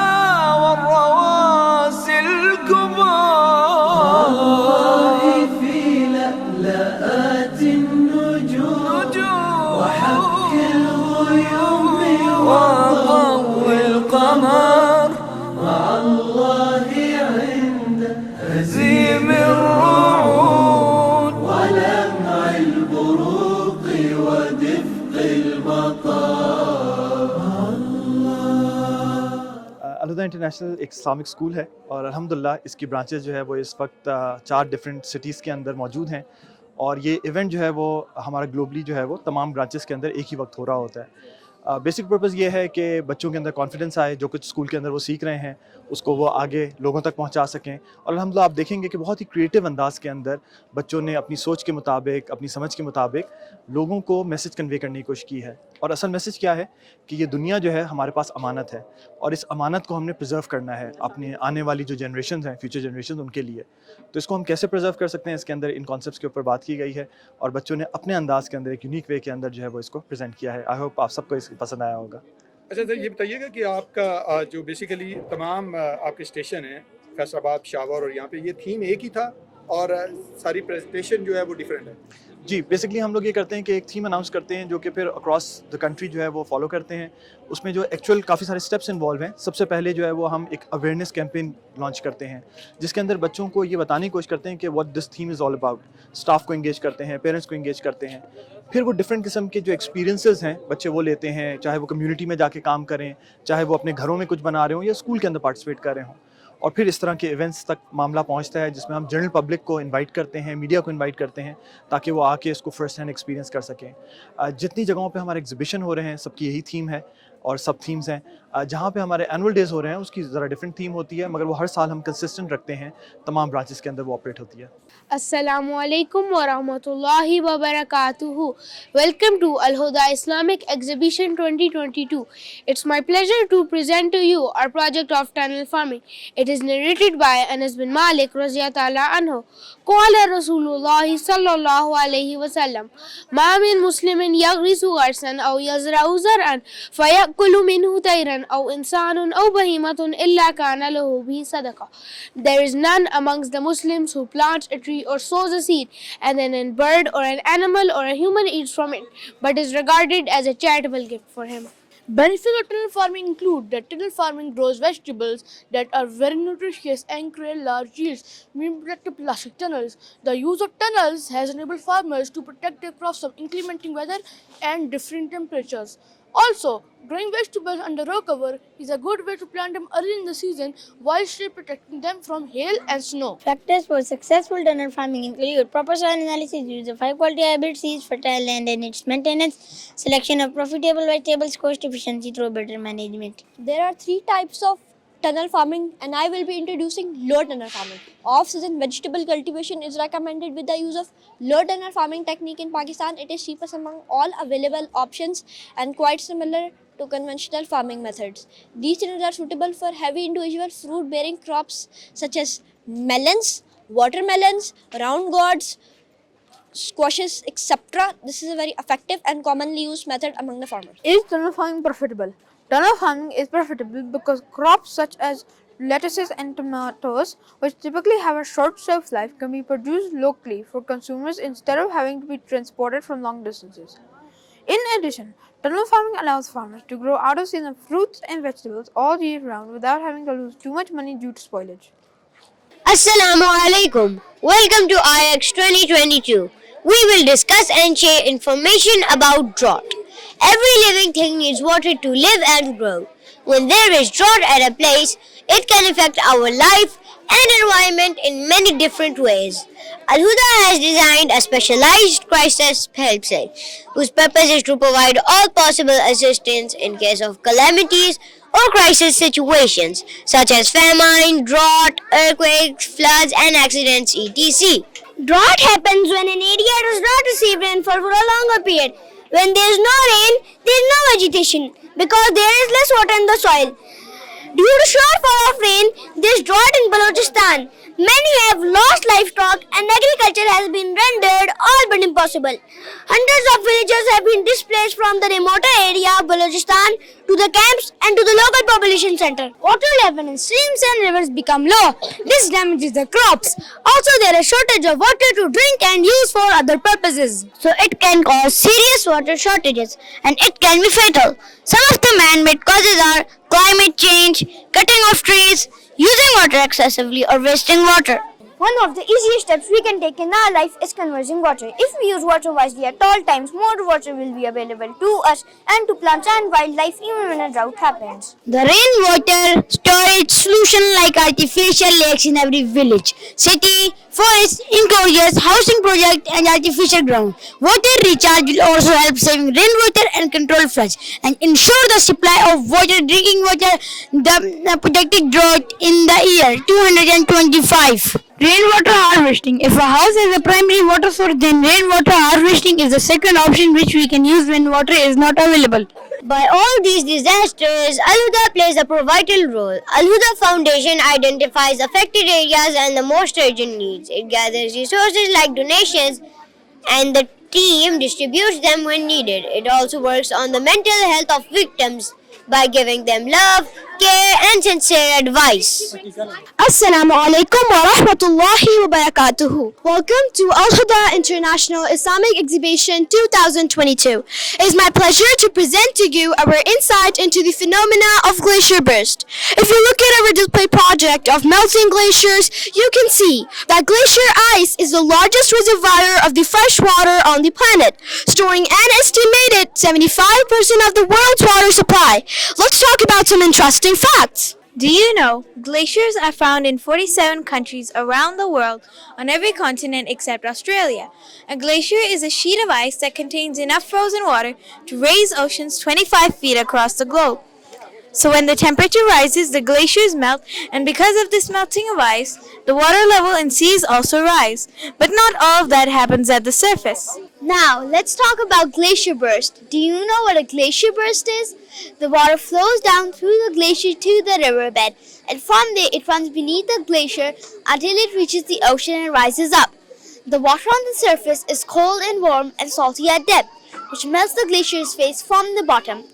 والرواسي الكبار. الله في لألآت النجوم وحك الغيوم وضوء القمر. مع الله عند هزيم الرعود ولمع البروق ودفق المطار. AlHuda इंटरनेशनल एक इस्लामिक स्कूल है और अल्हम्दुलिल्लाह इसकी ब्रांचेस जो है वो इस वक्त 4 डिफरेंट सिटीज़ के अंदर मौजूद हैं और ये इवेंट जो है वो हमारा ग्लोबली जो है वो तमाम ब्रांचेस के अंदर एक ही वक्त हो रहा होता है। बेसिक पर्पज़ ये है कि बच्चों के अंदर कॉन्फिडेंस आए, जो कुछ स्कूल के अंदर वो सीख रहे हैं उसको वो आगे लोगों तक पहुंचा सकें और अल्हम्दुलिल्लाह आप देखेंगे कि बहुत ही क्रिएटिव अंदाज़ के अंदर बच्चों ने अपनी सोच के मुताबिक, अपनी समझ के मुताबिक लोगों को मैसेज कन्वे करने की कोशिश की है। और असल मैसेज क्या है कि ये दुनिया जो है हमारे पास अमानत है और इस अमानत को हमने प्रिजर्व करना है अपने आने वाली जो जनरेशन हैं, फ्यूचर जनरेशन उनके लिए। तो इसको हम कैसे प्रिजर्व कर सकते हैं, इसके अंदर इन कॉन्सेप्ट्स के ऊपर बात की गई है और बच्चों ने अपने अंदाज़ के अंदर एक यूनिक वे के अंदर जो है वो इसको प्रेजेंट किया है। आई होप आप सबको इसको पसंद आया होगा। अच्छा सर, ये बताइएगा कि आपका जो बेसिकली तमाम आपके स्टेशन हैं फैसलाबाद, शावर और यहाँ पे, ये थीम एक ही था और सारी प्रेजेंटेशन जो है वो डिफरेंट है? जी, बेसिकली हम लोग ये करते हैं कि एक थीम अनाउंस करते हैं जो कि फिर अक्रॉस द कंट्री जो है वो फॉलो करते हैं। उसमें जो एक्चुअल काफ़ी सारे स्टेप्स इन्वॉल्व हैं। सबसे पहले जो है वो हम एक अवेयरनेस कैंपेन लॉन्च करते हैं जिसके अंदर बच्चों को ये बताने की कोशिश करते हैं कि what this theme is all about. Staff को इंगेज करते हैं, पेरेंट्स को इंगेज करते हैं। फिर वो डिफरेंट किस्म के जो एक्सपीरियंसेस हैं बच्चे वो लेते हैं, चाहे वो कम्युनिटी में जाके काम करें, चाहे वो अपने घरों में कुछ बना रहे हों या स्कूल के अंदर पार्टिसिपेट कर रहे हों। और फिर इस तरह के इवेंट्स तक मामला पहुंचता है जिसमें हम जनरल पब्लिक को इनवाइट करते हैं, मीडिया को इनवाइट करते हैं ताकि वो आके इसको फर्स्ट हैंड एक्सपीरियंस कर सकें। जितनी जगहों पे हमारे एग्जीबिशन हो रहे हैं सबकी यही थीम है और सब थीम्स हैं। जहाँ पे हमारे एनुअल डेज़ हो रहे हैं उसकी ज़रा डिफरेंट थीम होती है, मगर वो हर साल हम कंसिस्टेंट रखते हैं, तमाम ब्रांचेस के अंदर वो ऑपरेट होती है। Assalamu alaikum wa rahmatullahi wa barakatuhu. Welcome to AlHuda Islamic Exhibition 2022. It's my pleasure to present to you our project of tunnel farming. It is narrated by Anas bin Malik radiyallahu anhu. Qala Rasulullah sallallahu alayhi wa sallam, Ma min muslimin yaghrisu gharsan aw yazra'u zar'an fayakulu minhu tayran aw insanun aw bahimatun illa kana lahu bihi sadaqah. There is none amongst the Muslims who plants a tree or sows a seed, and then a bird or an animal or a human eats from it, but is regarded as a charitable gift for him. Benefits of tunnel farming include that tunnel farming grows vegetables that are very nutritious and create large yields, meaning protected plastic tunnels. The use of tunnels has enabled farmers to protect their crops from inclement weather and different temperatures. Also, growing vegetables under row cover is a good way to plant them early in the season while still protecting them from hail and snow. Factors for successful tunnel farming include proper soil analysis, use of high quality hybrid seeds, fertile land and its maintenance, selection of profitable vegetables, cost efficiency through better management. There are 3 types of tunnel farming and I will be introducing low tunnel farming. Off-season vegetable cultivation is recommended with the use of low tunnel farming technique in Pakistan. It is cheapest among all available options and quite similar to conventional farming methods. These tunnels are suitable for heavy individual fruit-bearing crops such as melons, watermelons, round gourds, squashes, etc. This is a very effective and commonly used method among the farmers. Is tunnel farming profitable? Tunnel farming is profitable because crops such as lettuces and tomatoes, which typically have a short shelf life, can be produced locally for consumers instead of having to be transported from long distances. In addition, tunnel farming allows farmers to grow out-of-season fruits and vegetables all year round without having to lose too much money due to spoilage. Assalamu alaikum. Welcome to AIEx 2022. We will discuss and share information about drought. Every living thing needs water to live and grow. When there is drought at a place, it can affect our life and environment in many different ways. AlHuda has designed a specialized crisis help cell, whose purpose is to provide all possible assistance in case of calamities or crisis situations, such as famine, drought, earthquakes, floods, and accidents, etc. Drought happens when an area does not receive rainfall for a longer period. When there is no rain, there is no vegetation because there is less water in the soil. Due to shortfall of rain, there is drought in Balochistan. Many have lost livestock and agriculture has been rendered all but impossible. Hundreds of villagers have been displaced from the remoter area of Balochistan to the camps and to the local population center. Water level in streams and rivers become low. This damages the crops. Also, there is shortage of water to drink and use for other purposes. So it can cause serious water shortages and it can be fatal. Some of the man-made causes are climate change, cutting of trees, using water excessively or wasting water. One of the easiest steps we can take in our life is conserving water. If we use water wisely at all times, more water will be available to us and to plants and wildlife even when a drought happens. The rainwater storage solution like artificial lakes in every village, city, forest, enclosures, housing project and artificial ground. Water recharge will also help saving rainwater and control floods and ensure the supply of water, drinking water, the projected drought in the year 225. Rainwater harvesting. If a house has a primary water source, then rainwater harvesting is the second option which we can use when water is not available. By all these disasters, AlHuda plays a vital role. AlHuda Foundation identifies affected areas and the most urgent needs. It gathers resources like donations and the team distributes them when needed. It also works on the mental health of victims by giving them love, care and sincere advice. Assalamu alaikum wa rahmatullahi wa barakatuhu. Welcome to AlHuda International Islamic Exhibition 2022. It is my pleasure to present to you our insight into the phenomena of glacier burst. If you look at our display project of melting glaciers, you can see that glacier ice is the largest reservoir of the fresh water on the planet, storing an estimated 75% of the world's water supply. Let's talk about some interesting facts. Do you know glaciers are found in 47 countries around the world on every continent except Australia? A glacier is a sheet of ice that contains enough frozen water to raise oceans 25 feet across the globe. So when the temperature rises, the glaciers melt, and because of this melting of ice, the water level in seas also rise. But not all of that happens at the surface. Now, let's talk about glacier burst. Do you know what a glacier burst is? The water flows down through the glacier to the riverbed, and from there it runs beneath the glacier until it reaches the ocean and rises up. The water on the surface is cold and warm and salty at depth, which melts the glacier's face from the bottom.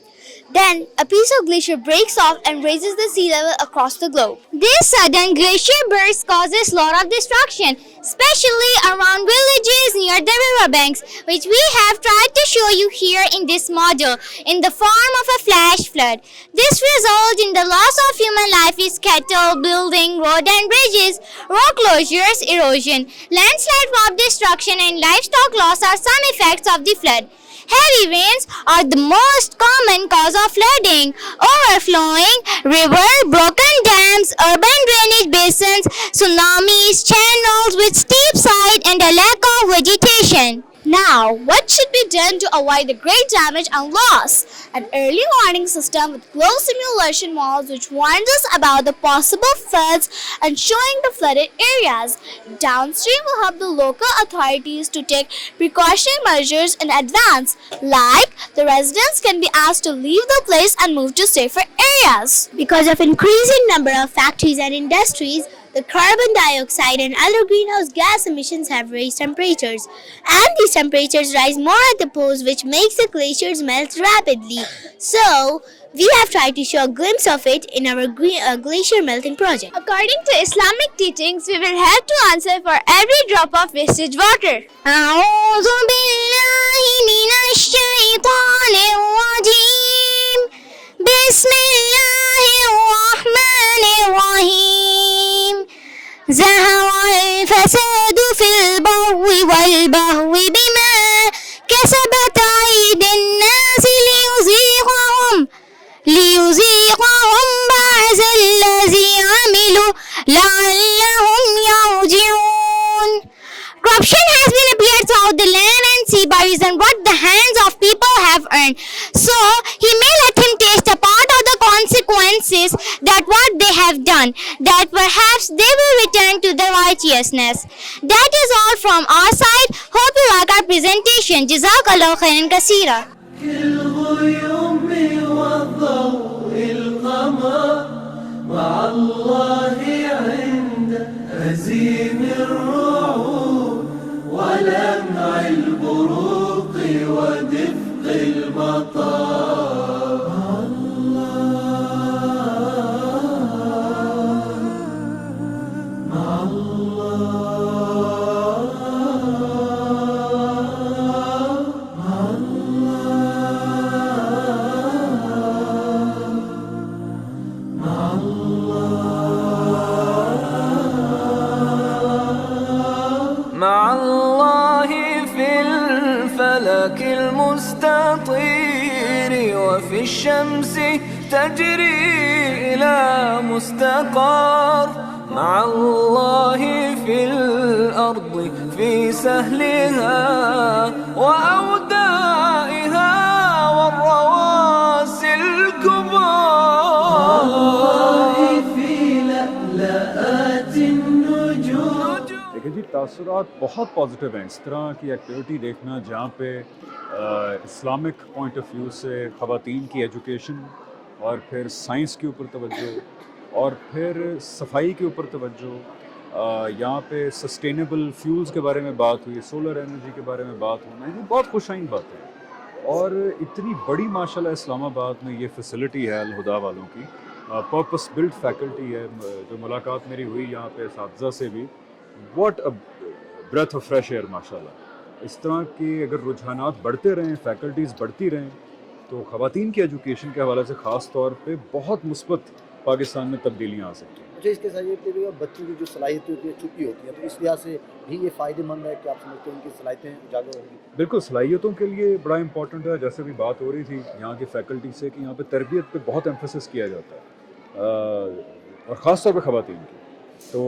Then, a piece of glacier breaks off and raises the sea level across the globe. This sudden glacier burst causes a lot of destruction, especially around villages near the riverbanks, which we have tried to show you here in this model, in the form of a flash flood. This results in the loss of human life is cattle, building, road and bridges, road closures, erosion, landslide, crop destruction and livestock loss are some effects of the flood. Heavy rains are the most common cause of flooding. Overflowing river, broken dams, urban drainage basins, tsunamis, channels with steep side and a lack of vegetation. Now, what should be done to avoid the great damage and loss? An early warning system with close simulation models which warns us about the possible floods and showing the flooded areas. Downstream will help the local authorities to take precautionary measures in advance, like the residents can be asked to leave the place and move to safer areas. Because of increasing number of factories and industries, the carbon dioxide and other greenhouse gas emissions have raised temperatures, and these temperatures rise more at the poles, which makes the glaciers melt rapidly. So, we have tried to show a glimpse of it in our glacier melting project. According to Islamic teachings, we will have to answer for every drop of wastage water. أعوذ بالله من الشيطان الرجيم. بسم الله الرحمن الرحيم. ظهر الفساد في البر والبحر بما كسبت أيدي الناس ليذيقهم بعض الذي عملوا لعلهم يرجعون. Corruption has been appeared throughout the land and sea by reason what the hands of people have earned. So he may let him taste a part of the consequences that what they have done, that perhaps they will return to the righteousness. That is all from our side. Hope you like our presentation. Jazakallah khairan kaseera. مع الله عند وفي الشمس تجري إلى مستقر مع الله في الأرض في سهلها وأودائها والرواسي الكبار الله في لألآت النجوم. देखिए जी तासुरात बहुत positive हैं इस तरह की activity देखना जहाँ पे Islamic point of view से ख़वातीन की एजुकेशन और फिर साइंस के ऊपर तवज्जो और फिर सफाई के ऊपर तवज्जो, यहाँ पे सस्टेनेबल फ्यूल्स के बारे में बात हुई, सोलर एनर्जी के बारे में बात होना, ये बहुत खुशाइन बात है। और इतनी बड़ी माशाल्लाह इस्लामाबाद में ये फैसिलिटी है अल-हुदा वालों की, पर्पस बिल्ड फैकल्टी है। जो मुलाकात मेरी हुई यहाँ पे असातिज़ा से भी, what a breath of fresh air माशाल्लाह। इस तरह के अगर रुझानात बढ़ते रहें, फैकल्टीज़ बढ़ती रहें, तो ख़वातीन की एजुकेशन के हवाले से ख़ास तौर पे बहुत मुस्बत पाकिस्तान में तब्दीलियाँ आ सकती हैं। मुझे इसके साथ ये भी बच्चों की जो सलाहियत होती है छुपी होती है, तो इस लिहाज से भी ये फ़ायदेमंद है कि आप समझते हैं उनकी सलाहियतें उजागर होंगी। बिल्कुल सलाहियतों के लिए बड़ा इंपॉर्टेंट है, जैसे भी बात हो रही थी यहाँ की फैकल्टी से कि यहाँ पे तरबियत पे बहुत एम्फेसिस किया जाता है और ख़ास तौर पे ख़वातीन की। तो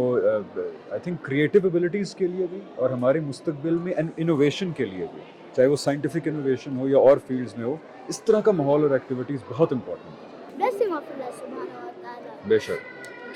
आई थिंक क्रिएटिव एबिलिटीज़ के लिए भी और हमारे मुस्तकबिल में इनोवेशन के लिए भी, चाहे वो साइंटिफिक इनोवेशन हो या और फील्ड्स में हो, इस तरह का माहौल और एक्टिविटीज़ बहुत इंपॉर्टेंट है। बेशक।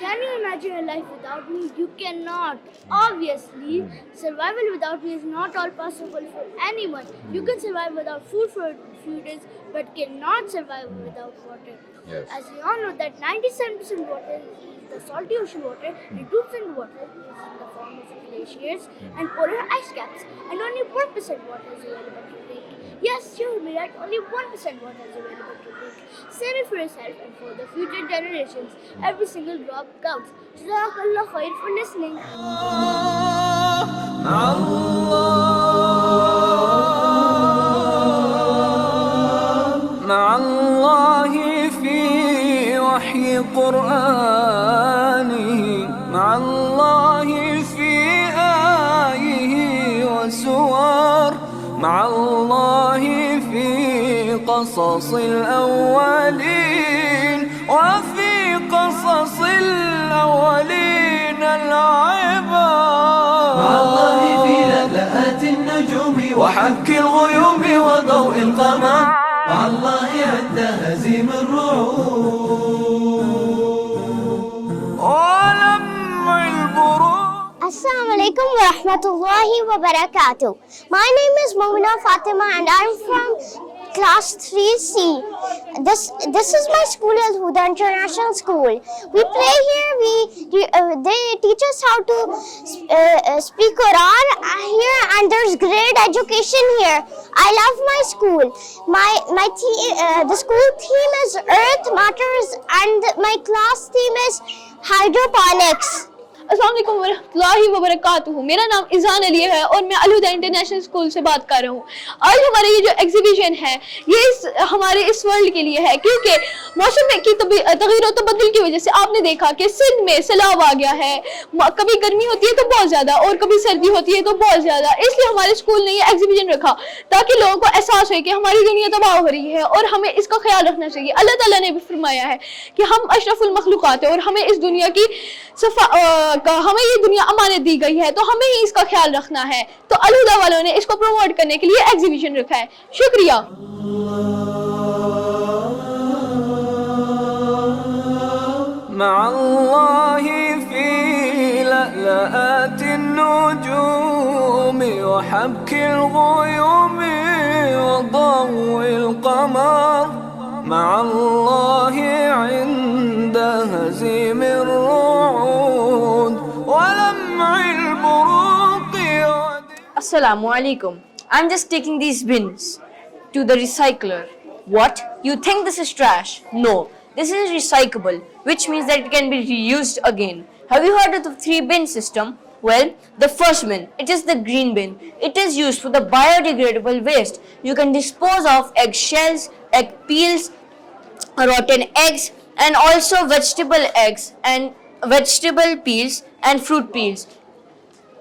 Can you imagine a life without me? You cannot. Obviously, survival without me is not all possible for anyone. You can survive without food for a few days, but cannot survive without water. Yes. As we all know that 97% water is the salty ocean water, and 2% water is in the form of glaciers and polar ice caps, and only 1% water is available to drink. Yes, you'll be right, only 1% water is available to drink. Save it for yourself and for the future generations. Every single drop counts. Jazakallah khair for listening. مع الله في وحي قرآنه مع الله في آيه وسور مع الله في قصص الأولين وفي قصص الأولين العبر مع الله في لألآت النجوم وحك الغيوم وضوء القمر مع الله عند هزيم الرعود ولمع البروق. Assalamu alaikum wa rahmatullahi wa barakatuh. My name is Momina Fatima and I'm from class 3C. This is my school, AlHuda International School. We play here. They teach us how to speak Quran here, and there's great education here. I love my school. The school theme is Earth Matters, and my class theme is Hydroponics. अस्सलाम वालेकुम वरहमतुल्लाहि वबरकातुहू। मेरा नाम इज़ान अली है और मैं अल-हुदा international school से बात कर रहा हूँ। आज हमारा ये जो एग्जीबिशन है ये हमारे इस वर्ल्ड के लिए है, क्योंकि मौसम की तगीर व तब्दील की वजह से आपने देखा कि सिंध में सैलाब आ गया है, कभी गर्मी होती है तो बहुत ज़्यादा और कभी सर्दी होती है तो बहुत ज़्यादा। इसलिए हमारे स्कूल ने ये एग्जीबिशन रखा ताकि लोगों को एहसास हो कि हमारी दुनिया तबाह हो रही है और हमें इसका ख्याल रखना चाहिए। अल्लाह ताला ने भी फरमाया है कि हम अशरफुल मखलूकात है और हमें इस दुनिया की हमें ये दुनिया अमानत दी गई है, तो हमें ही इसका ख्याल रखना है। तो अल-हुदा वालों ने इसको प्रमोट करने के लिए एग्जीबिशन रखा है। शुक्रिया। مع الله في لألآت النجوم وحبك الغيوم وضوء القمر مع الله عند هزيم الرعود ولمع البروق. Assalamu alaikum. I'm just taking these bins to the recycler. What? You think this is trash? No, this is recyclable, which means that it can be reused again. Have you heard of the 3-bin system? Well, the first bin, it is the green bin. It is used for the biodegradable waste. You can dispose of egg shells, egg peels, rotten eggs, and also vegetable eggs and vegetable peels and fruit peels.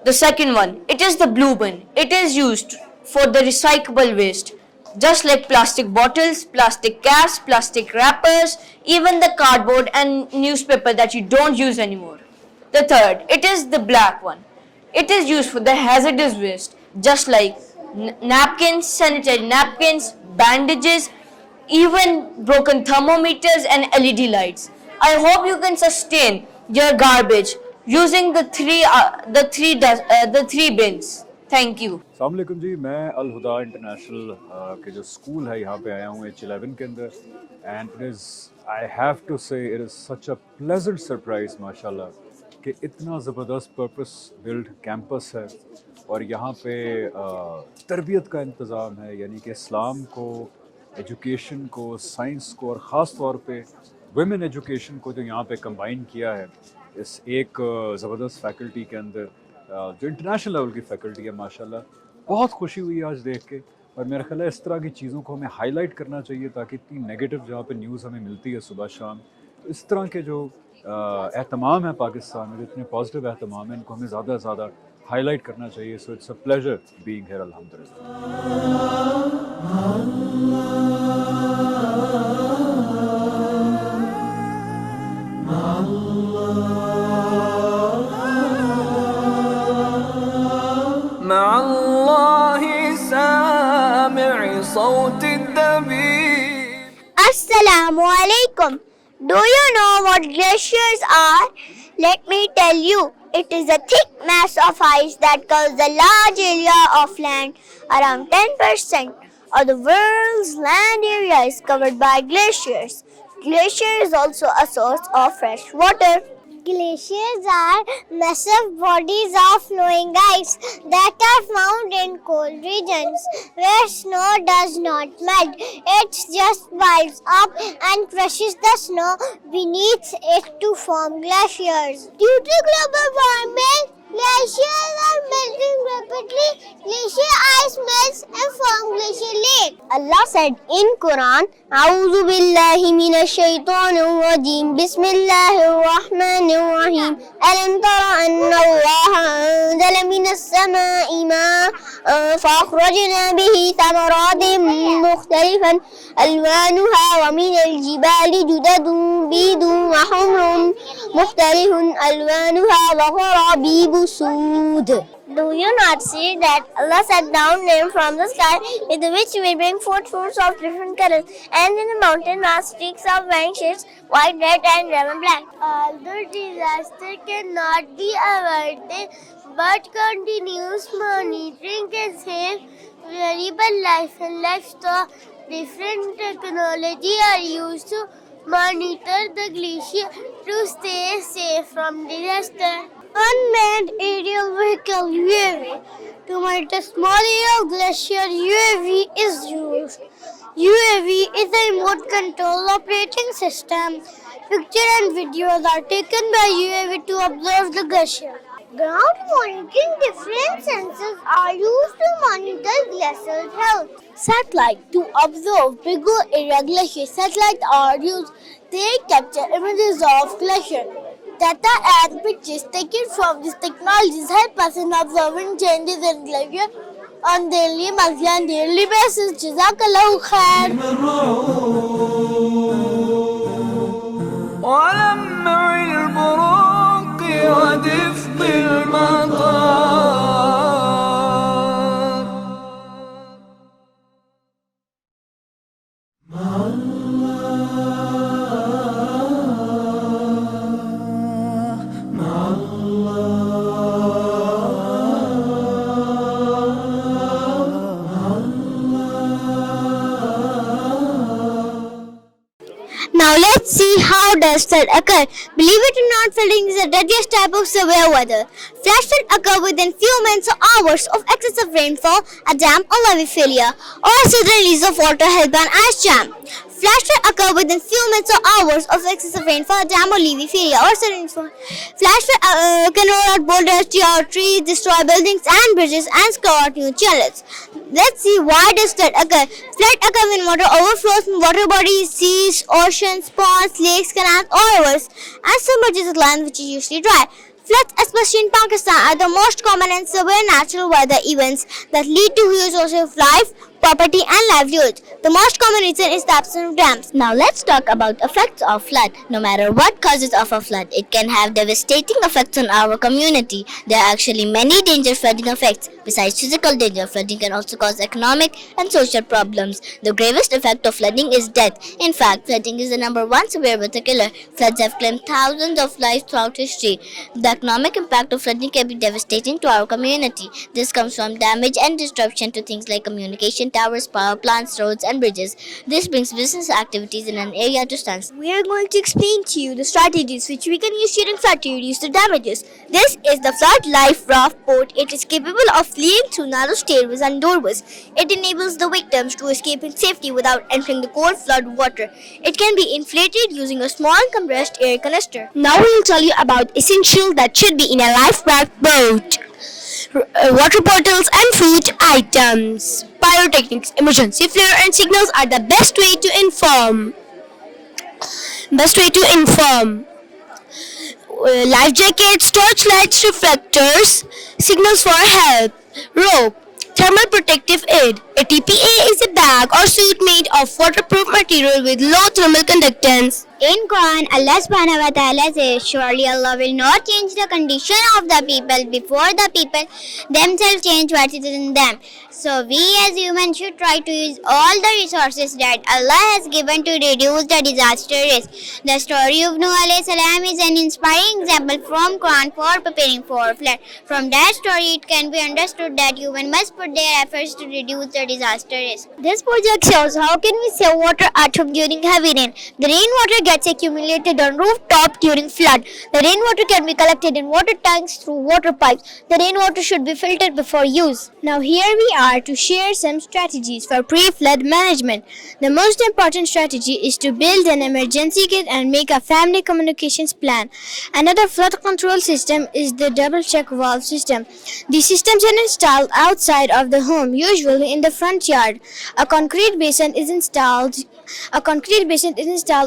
The second one, it is the blue bin. It is used for the recyclable waste. just like plastic bottles, plastic caps, plastic wrappers, even the cardboard and newspaper that you don't use anymore. The third, it is the black one. It is used for the hazardous waste, just like napkins, sanitary napkins, bandages, even broken thermometers and LED lights. I hope you can sustain your garbage using the three bins. Thank you. अस्सलाम वालेकुम जी, मैं Al Huda international के जो school है यहाँ पे आया हूँ H-11 के अंदर, and it is, I have to say, it is such a pleasant surprise माशाल्लाह कि इतना ज़बरदस्त पर्पस बिल्ड कैंपस है और यहाँ पे तरबियत का इंतज़ाम है, यानी कि इस्लाम को, एजुकेशन को, साइंस को और ख़ास तौर पे वुमेन एजुकेशन को जो यहाँ पे कंबाइन किया है इस एक ज़बरदस्त फैकल्टी के अंदर, जो इंटरनेशनल लेवल की फैकल्टी है माशाल्लाह। बहुत खुशी हुई आज देख के, और मेरा ख्याल है इस तरह की चीज़ों को हमें हाईलाइट करना चाहिए ताकि इतनी नेगेटिव जहाँ पे न्यूज़ हमें मिलती है सुबह शाम, तो इस तरह के जो एहतमाम है पाकिस्तान में, जितने पॉजिटिव एहतमाम है, इनको हमें ज़्यादा से ज़्यादा हाईलाइट करना चाहिए। So it's a pleasure being here مع الله سامع صوت الدبيب. Assalamu alaikum. Do you know what glaciers are? Let me tell you. It is a thick mass of ice that covers a large area of land. Around 10% of the world's land area is covered by glaciers. Glacier is also a source of fresh water. Glaciers are massive bodies of flowing ice that are found in cold regions where snow does not melt. It just piles up and crushes the snow beneath it to form glaciers. Due to global warming, glaciers are melting rapidly. Glacier ice melts and forms glacier lake. Allah said in Quran, "A'udhu billahi minash shaitanir rajim. Bismillahir rahmanir rahim. Alam tara anna Allah anzala minas samaa'i ma'an fa akhrajna bihi thamaratin mukhtalifan alwanuha wa minal jibali judadun bidun wa humrun mukhtalifun alwanuha wa gharabibu sud." Do you not see that Allah sent down rain from the sky, with which will bring forth fruits of different colors, and in the mountain are streaks of varying shades, white, red, and red and black. Although disaster cannot be avoided, but continuous monitoring can save variable life and livestock. Different technology are used to monitor the glacier to stay safe from disaster. Unmanned aerial vehicle UAV. To monitor small area of glacier, UAV is used. UAV is a remote control operating system. Pictures and videos are taken by UAV to observe the glacier. Ground monitoring. Different sensors are used to monitor glacier health. Satellite. To observe bigger area glacier, satellites are used. They capture images of glacier. Data and pictures taken from these technologies help us in observing changes in glacier on daily, monthly and yearly basis. Jazakallahu khair. ولمع البروق ودفق المطار. Now let's see how does that occur. Believe it or not, flooding is the deadliest type of severe weather. Flash flood occur within few minutes or hours of excessive rainfall, a dam or levee failure, or a sudden release of water held by an ice jam. Flash flood occur within few minutes or hours of excessive rainfall, a dam or levee failure, or sudden rainfall. Flash flood can roll out boulders, tear out trees, destroy buildings and bridges, and scour out new channels. Let's see why does flood occur. Flood occur when water overflows from water bodies, seas, oceans, ponds, lakes, canals, or rivers, and submerges land which is usually dry. Floods, especially in Pakistan, are the most common and severe natural weather events that lead to huge loss of life, property and livelihood. The most common reason is the absence of dams. Now let's talk about effects of flood. No matter what causes of a flood, it can have devastating effects on our community. There are actually many dangerous flooding effects. Besides physical danger, flooding can also cause economic and social problems. The gravest effect of flooding is death. In fact, flooding is the number one severe weather killer. Floods have claimed thousands of lives throughout history. The economic impact of flooding can be devastating to our community. This comes from damage and disruption to things like communication towers, power plants, roads, and bridges. This brings business activities in an area to standstill. We are going to explain to you the strategies which we can use during flood to reduce the damages. This is the Flood Life Raft boat. It is capable of fleeing through narrow stairways and doorways. It enables the victims to escape in safety without entering the cold flood water. It can be inflated using a small compressed air canister. Now we will tell you about essentials that should be in a life raft boat. Water bottles and food items. Pyrotechnics, emergency flare and signals are the best way to inform. Life jackets, torchlights, reflectors, signals for help, rope, thermal protective aid. A TPA is a bag or suit made of waterproof material with low thermal conductance. In Quran, Allah subhanahu wa ta'ala says, surely Allah will not change the condition of the people before the people themselves change what is in them. So we as humans should try to use all the resources that Allah has given to reduce the disaster risk. The story of Nuh alayhi salam is an inspiring example from Quran for preparing for flood. From that story, it can be understood that humans must put their efforts to reduce the disaster risk. This project shows how can we save water at home during heavy rain. The rainwater gets accumulated on rooftop during flood. The rainwater can be collected in water tanks through water pipes. The rainwater should be filtered before use. Now here we are to share some strategies for pre-flood management. The most important strategy is to build an emergency kit and make a family communications plan. Another flood control system is the double check valve system. These systems are installed outside of the home, usually in the front yard. A concrete basin is installed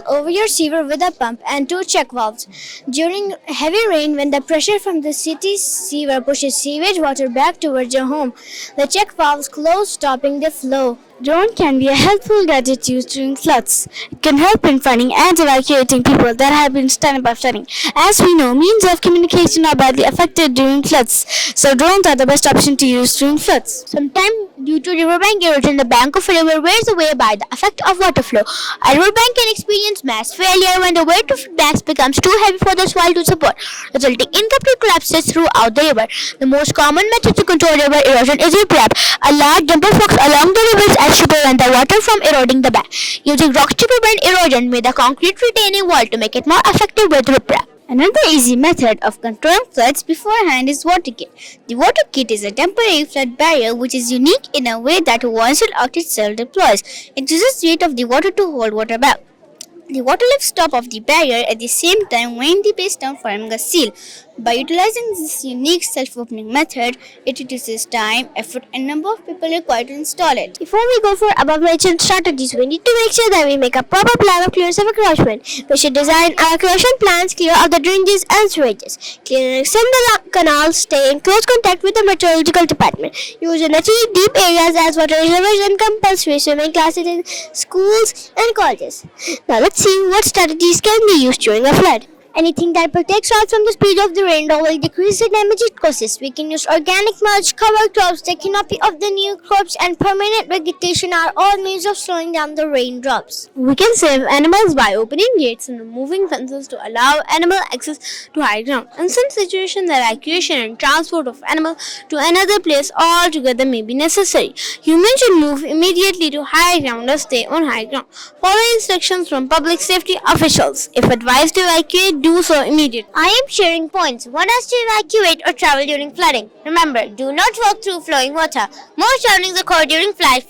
over your sewer with a pump and two check valves. During heavy rain, when the pressure from the city's sewer pushes sewage water back towards your home, the check valves close, stopping the flow. Drone can be a helpful gadget used during floods. It can help in finding and evacuating people that have been stunned by flooding. As we know, means of communication are badly affected during floods, so drones are the best option to use during floods. Sometimes, due to riverbank erosion, the bank of a river wears away by the effect of water flow. A riverbank can experience mass failure when the weight of banks becomes too heavy for the soil to support, resulting in complete collapses throughout the river. The most common method to control river erosion is riprap, a large jumper box along the rivers edge to prevent the water from eroding the bank. Using rocks to prevent erosion with a concrete retaining wall to make it more effective with riprap. Another easy method of controlling floods beforehand is water kit. The water kit is a temporary flood barrier which is unique in a way that once it out itself deploys. It uses the weight of the water to hold water back. The water lifts top of the barrier at the same time weighing the base down, forming a seal. By utilizing this unique self-opening method, it reduces time, effort, and number of people required to install it. Before we go for above mentioned strategies, we need to make sure that we make a proper plan of clearance of encroachment. We should design our encroachment plans, clear out the drainages and sewages, clear and extend the canals, stay in close contact with the meteorological department, use and achieve deep areas as water reservoirs and compulsory swimming classes in schools and colleges. Now let's see what strategies can be used during a flood. Anything that protects us from the speed of the rain will decrease the damage it causes. We can use organic mulch, cover crops, the canopy of the new crops, and permanent vegetation are all means of slowing down the raindrops. We can save animals by opening gates and removing fences to allow animal access to high ground. In some situations, evacuation and transport of animals to another place altogether may be necessary. Humans should move immediately to high ground or stay on high ground. Follow instructions from public safety officials. If advised to evacuate, do so immediately. I am sharing points. Want us to evacuate or travel during flooding? Remember, do not walk through flowing water. Most drownings occur during flood.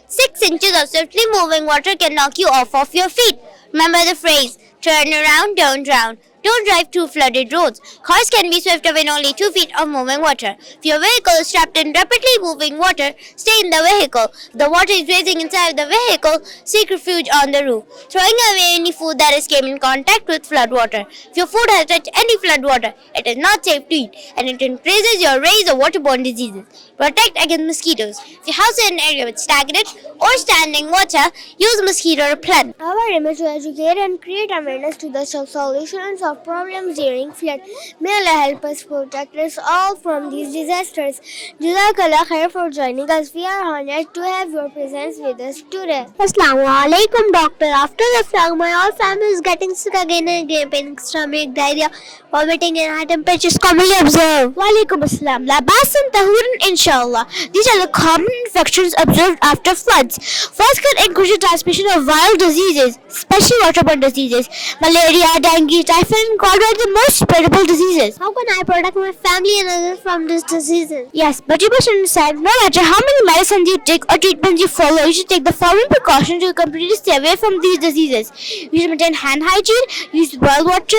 6 inches of swiftly moving water can knock you off your feet. Remember the phrase, turn around, don't drown. Don't drive through flooded roads. Cars can be swept away in only 2 feet of moving water. If your vehicle is trapped in rapidly moving water, stay in the vehicle. If the water is rising inside the vehicle, seek refuge on the roof. Throwing away any food that has came in contact with flood water. If your food has touched any flood water, it is not safe to eat, and it increases your risk of waterborne diseases. Protect against mosquitoes. If your house is in an area with stagnant or standing water, use mosquito repellent. Our aim is to educate and create awareness to the solutions of problems during flood. May Allah help us protect us all from these disasters. Jazakallah khair for joining us. We are honored to have your presence with us today. Assalamu alaikum, doctor. After the flood, my whole family is getting sick again and again, pain, stomach, diarrhea, vomiting, and high temperatures commonly observed. Walaikum assalam. Labasan tahurun inshallah. These are the common infections observed after floods. Floods can increase the transmission of viral diseases, especially waterborne diseases. Malaria, dengue, typhoid, and cholera are the most spreadable diseases. How can I protect my family and others from these diseases? Yes, but you must understand, no matter how many medicines you take or treatments you follow, you should take the following precautions to completely stay away from these diseases. You should maintain hand hygiene, use boiled water,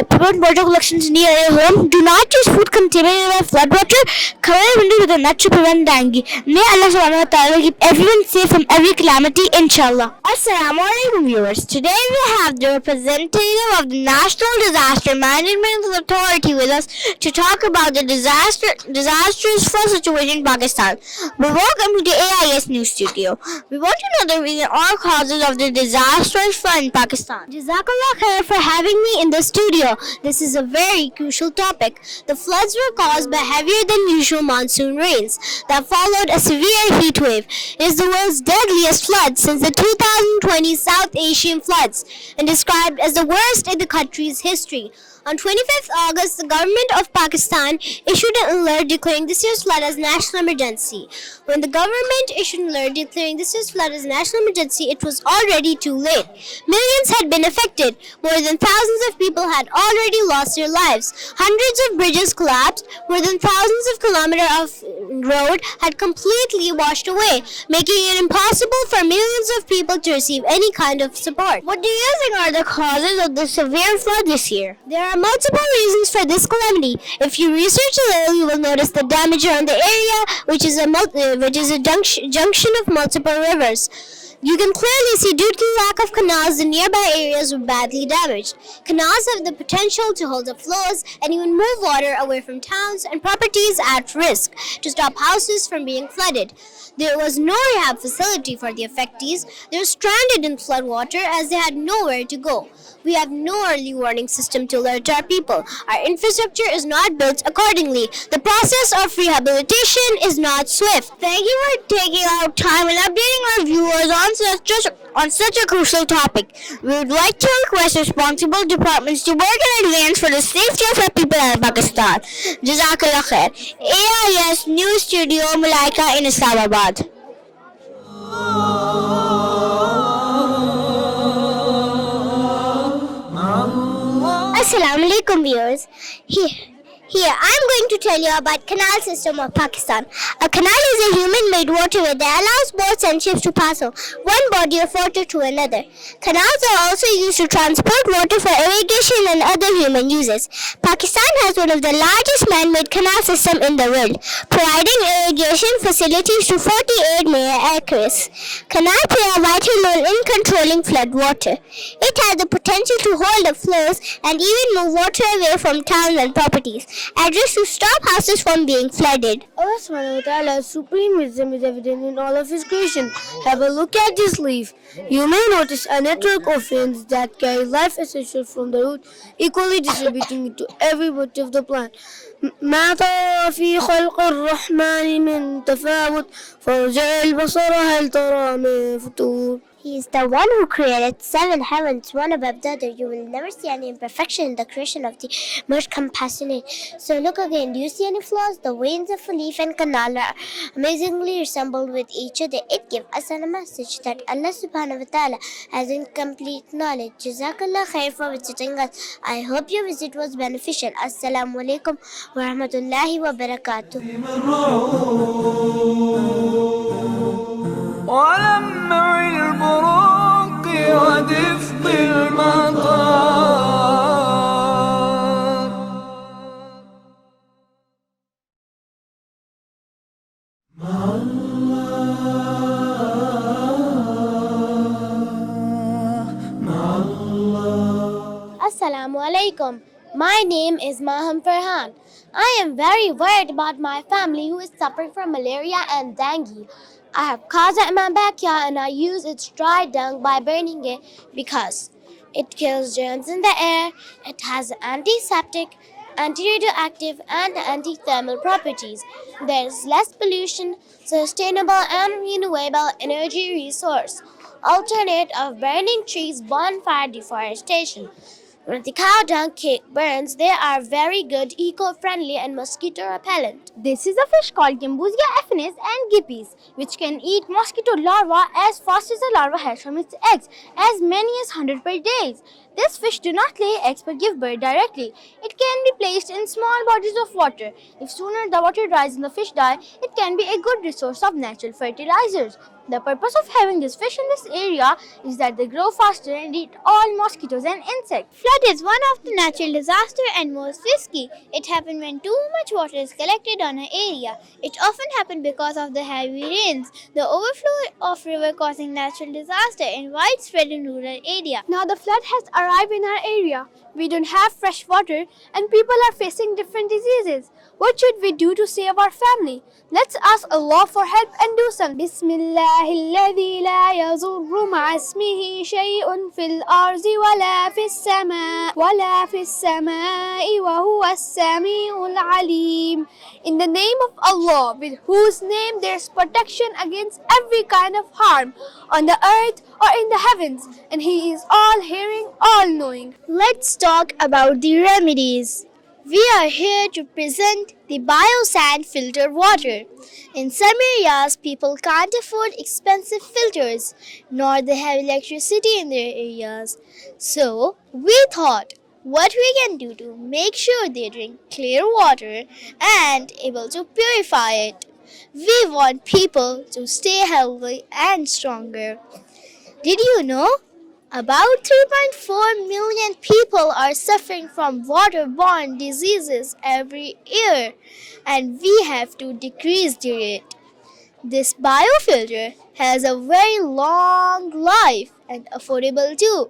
prevent water collections near your home. Do not use food contaminated by flood water. Cover your windows with a net to prevent dengue. May Allah subhanahu wa ta'ala keep everyone safe from every calamity, inshallah. Assalamu alaikum, viewers. Today we have the representative of the National Disaster Management Authority with us to talk about the disastrous flood situation in Pakistan. We welcome to the AIEx news studio. We want to know the reason or causes of the disastrous flood in Pakistan. Jazakallah khair for having me in the studio. This is a very crucial topic. The floods were caused by heavier than usual monsoon rains that followed a severe heat wave. It is the world's deadliest flood since the 2020 South Asian floods and described as the worst in the country's history. On 25th August, the government of Pakistan issued an alert declaring this year's flood as national emergency. When the government issued an alert declaring this year's flood as national emergency, it was already too late. Millions had been affected. More than thousands of people had already lost their lives. Hundreds of bridges collapsed. More than thousands of kilometers of road had completely washed away, making it impossible for millions of people to receive any kind of support. What do you think are the causes of the severe flood this year? There are multiple reasons for this calamity. If you research a little, you will notice the damage around the area, which is a junction of multiple rivers. You can clearly see due to the lack of canals, the nearby areas were badly damaged. Canals have the potential to hold up flows and even move water away from towns and properties at risk to stop houses from being flooded. There was no rehab facility for the affectees. They were stranded in flood water as they had nowhere to go. We have no early warning system to alert our people. Our infrastructure is not built accordingly. The process of rehabilitation is not swift. Thank you for taking out time and updating our viewers on such a crucial topic. We would like to request responsible departments to work in advance for the safety of our people in Pakistan. Jazakallah khair. AIEx News Studio, Malaika in Islamabad. Assalamu alaikum, viewers. Here, I'm going to tell you about canal system of Pakistan. A canal is a human-made waterway that allows boats and ships to pass from one body of water to another. Canals are also used to transport water for irrigation and other human uses. Pakistan has one of the largest man-made canal systems in the world, providing irrigation facilities to 48 million acres. Canals play a vital role in controlling flood water. It has the potential to hold up flows and even move water away from towns and properties, at risk to stop houses from being flooded. Allah subhanahu wa ta'ala's supreme wisdom is evident in all of his creation. Have a look at this leaf. You may notice a network of veins that carry life essentials from the root, equally distributing it to every part of the plant. ما ترى في خلق الرحمن من تفاوت فارجع البصر هل ترى من فتور. He is the one who created 7 heavens, one above the other. You will never see any imperfection in the creation of the most compassionate. So look again. Do you see any flaws? The veins of a leaf and canal are amazingly resembled with each other. It gives us a message that Allah subhanahu wa ta'ala has incomplete knowledge. Jazakallah khair for visiting us. I hope your visit was beneficial. Assalamu alaikum wa rahmatullahi wa barakatuh. ولمع البروق ودفق المطار Assalamu alaikum. My name is Maham Farhan. I am very worried about my family who is suffering from malaria and dengue. I have kaza in my backyard and I use its dry dung by burning it because it kills germs in the air, it has antiseptic, anti-radioactive and anti-thermal properties. There is less pollution, sustainable and renewable energy resource. Alternate of burning trees, bonfire deforestation. When the cow dung cake burns, they are very good, eco-friendly and mosquito repellent. This is a fish called Gambusia affinis and gippies, which can eat mosquito larvae as fast as the larva hatches from its eggs, as many as 100 per day. This fish do not lay eggs but give birth directly. It can be placed in small bodies of water. If sooner the water dries and the fish die, it can be a good resource of natural fertilizers. The purpose of having this fish in this area is that they grow faster and eat all mosquitoes and insects. Flood is one of the natural disasters and most risky. It happens when too much water is collected on an area. It often happens because of the heavy rains, the overflow of river causing natural disaster and widespread in rural areas. Now the flood has arrived in our area. We don't have fresh water and people are facing different diseases. What should we do to save our family? Let's ask Allah for help and do something. Bismillahilladhi la yazurru ma'asmihi shay'un fil arzi wala fis samai wa huwa as-sami'ul alim. In the name of Allah, with whose name there is protection against every kind of harm on the earth or in the heavens, and He is all hearing, all knowing. Let's talk about the remedies. We are here to present the biosand filtered water. In some areas, people can't afford expensive filters, nor they have electricity in their areas. So, we thought what we can do to make sure they drink clear water and able to purify it. We want people to stay healthy and stronger. Did you know? About 3.4 million people are suffering from waterborne diseases every year, and we have to decrease the rate. This biofilter has a very long life and affordable too.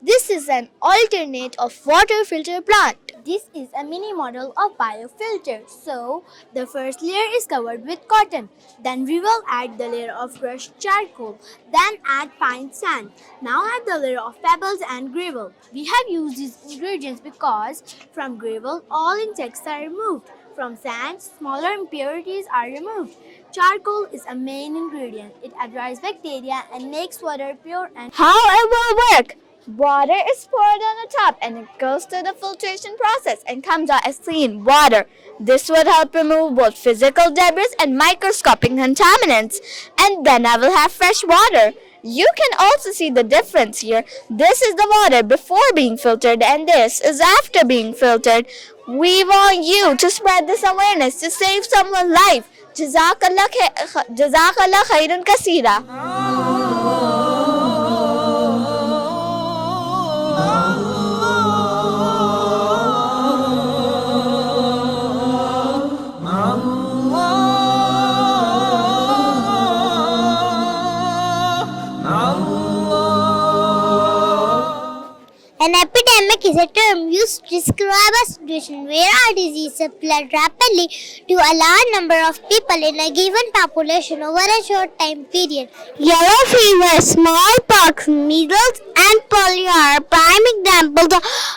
This is an alternate of water filter plant. This is a mini model of biofilter. So, the first layer is covered with cotton. Then we will add the layer of crushed charcoal. Then add fine sand. Now add the layer of pebbles and gravel. We have used these ingredients because from gravel all insects are removed. From sand, smaller impurities are removed. Charcoal is a main ingredient. It absorbs bacteria and makes water pure and... How it will work? Water is poured on the top and it goes through the filtration process and comes out as clean water. This would help remove both physical debris and microscopic contaminants. And then I will have fresh water. You can also see the difference here. This is the water before being filtered and this is after being filtered. We want you to spread this awareness to save someone's life. Jazakallah khairun kaseera. An epidemic is a term used to describe a situation where a disease spread rapidly to a large number of people in a given population over a short time period. Yellow fever, smallpox, measles, and polio are prime examples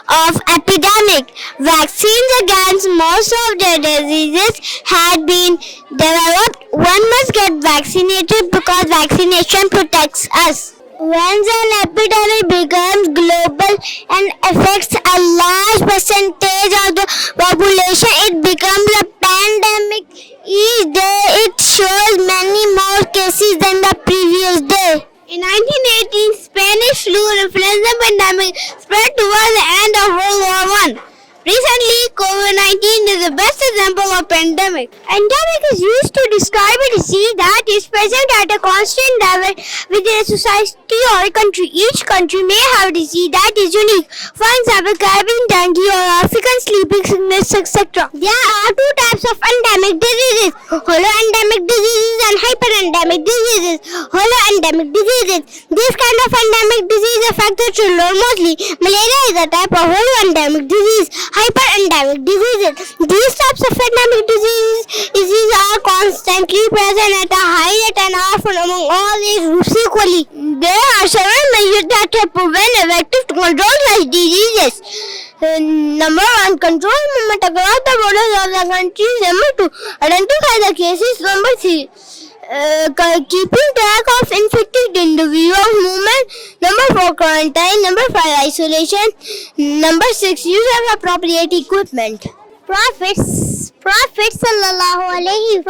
of epidemic. Vaccines against most of the diseases had been developed. One must get vaccinated because vaccination protects us. When an epidemic becomes global and affects a large percentage of the population, it becomes a pandemic. Each day it shows many more cases than the previous day. In 1918, Spanish flu influenza pandemic spread towards the end of World War I. Recently, COVID-19 is the best example of pandemic. Endemic is used to describe a disease that is present at a constant level within a society or a country. Each country may have a disease that is unique. For example, Caribbean dengue or African sleeping sickness, etc. There are two types of endemic diseases: holoendemic diseases and hyperendemic diseases. Holoendemic diseases. These kind of endemic disease affect the children mostly. Malaria is a type of holoendemic disease. Hyperendemic diseases. These types of endemic diseases are constantly present at a high rate and are found among all age groups equally. There are several measures that help prevent effective to control such diseases. Number 1, control movement across the borders of the country. Number 2, identify the cases. Number 3, keeping track of infected individuals' movement. Number 4, quarantine. Number 5, isolation. Number 6, use of appropriate equipment. Prophet sallallahu alaihi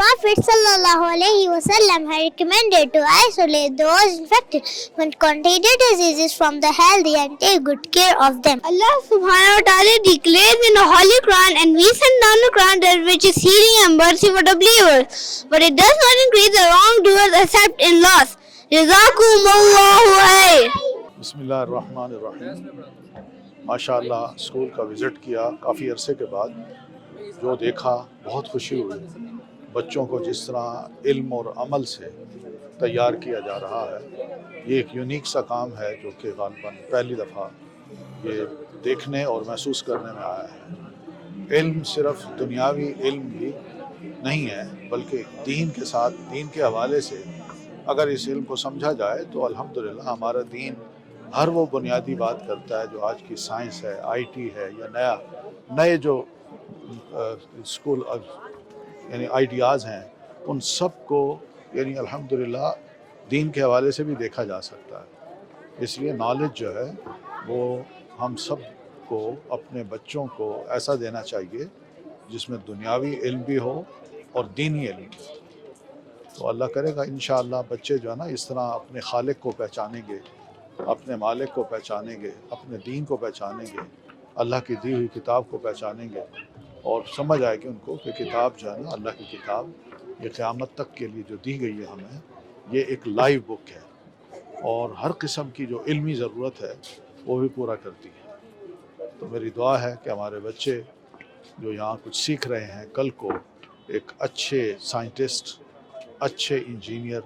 wasallam had recommended to isolate those infected with contagious diseases from the healthy and take good care of them. Allah subhanahu wa ta'ala declares in the Holy Quran, and we send down the Quran that which is healing and mercy for the believers, but it does not increase the wrongdoers except in loss. Jazakumullahu khair. बिस्मिल्लाहिर्रहमानिर्रहीम। माशाअल्लाह school का visit किया काफ़ी अरसे के बाद, जो देखा बहुत खुशी हुई। बच्चों को जिस तरह इल्म और अमल से तैयार किया जा रहा है, ये एक यूनिक सा काम है जो कि ग़ालिबन पहली दफ़ा ये देखने और महसूस करने में आया है। इल्म सिर्फ़ दुनियावी इल्म ही नहीं है, बल्कि दीन के साथ, दीन के हवाले से अगर इस इल्म को समझा जाए तो अल्हम्दुलिल्लाह हमारा दीन हर वो बुनियादी बात करता है जो आज की साइंस है, आईटी है या नए जो स्कूल यानी आइडियाज़ हैं, उन सब को यानी अल्हम्दुलिल्लाह दीन के हवाले से भी देखा जा सकता है। इसलिए नॉलेज जो है वो हम सब को, अपने बच्चों को ऐसा देना चाहिए जिसमें दुनियावी इल्म भी हो और दीनी इल्म भी हो। तो अल्लाह करेगा इंशाअल्लाह बच्चे जो है ना इस तरह अपने खालिक को पहचानेंगे, अपने मालिक को पहचानेंगे, अपने दीन को पहचानेंगे, अल्लाह की दी हुई किताब को पहचानेंगे और समझ आएगी उनको कि किताब जो है ना, अल्लाह की किताब, ये क़यामत तक के लिए जो दी गई है हमें, ये एक लाइव बुक है और हर किस्म की जो इल्मी ज़रूरत है वो भी पूरा करती है। तो मेरी दुआ है कि हमारे बच्चे जो यहाँ कुछ सीख रहे हैं, कल को एक अच्छे साइंटिस्ट, अच्छे इंजीनियर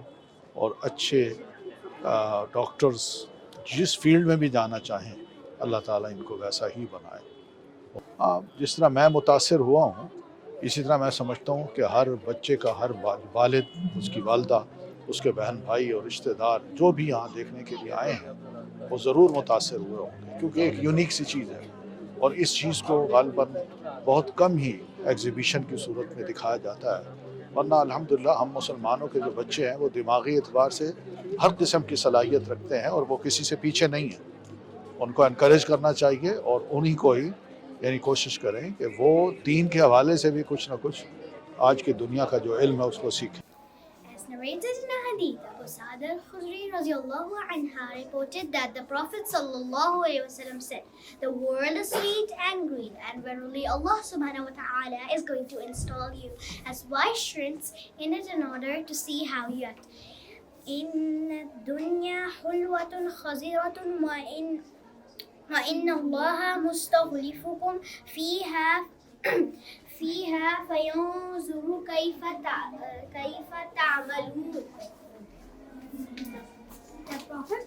और अच्छे डॉक्टर्स, जिस फील्ड में भी जाना चाहें, अल्लाह ताला इनको वैसा ही बनाए। जिस तरह मैं मुतासिर हुआ हूँ, इसी तरह मैं समझता हूँ कि हर बच्चे का हर वालिद, उसकी वालदा, उसके बहन भाई और रिश्तेदार जो भी यहाँ देखने के लिए आए हैं, वो ज़रूर मुतासिर हुए होंगे, क्योंकि एक यूनिक सी चीज़ है और इस चीज़ को ग़ालिबन बहुत कम ही एग्ज़िबिशन की सूरत में दिखाया जाता है। वरना अल्हम्दुलिल्लाह हम मुसलमानों के जो बच्चे हैं वो दिमागी एतबार से हर किस्म की सलाहियत रखते हैं और वो किसी से पीछे नहीं हैं। उनको एनकरेज करना चाहिए और उन्हीं को ही यानी कोशिश करें कि वो दीन के हवाले से भी कुछ ना कुछ आज की दुनिया का जो इल्म है उसको सीखें। As narrated in a hadith, Abu Sa'd al-Khudri radiyallahu anha reported that the Prophet sallallahu alaihi wasallam said, "The world is sweet and green, and verily Allah subhanahu wa ta'ala is going to install you as wise shrinks in it in order to see how you act. Inna dunya hulwatun khaziratun wa inna Allah mustaghlifukum fiha فينظر كيف تعملون." The Prophet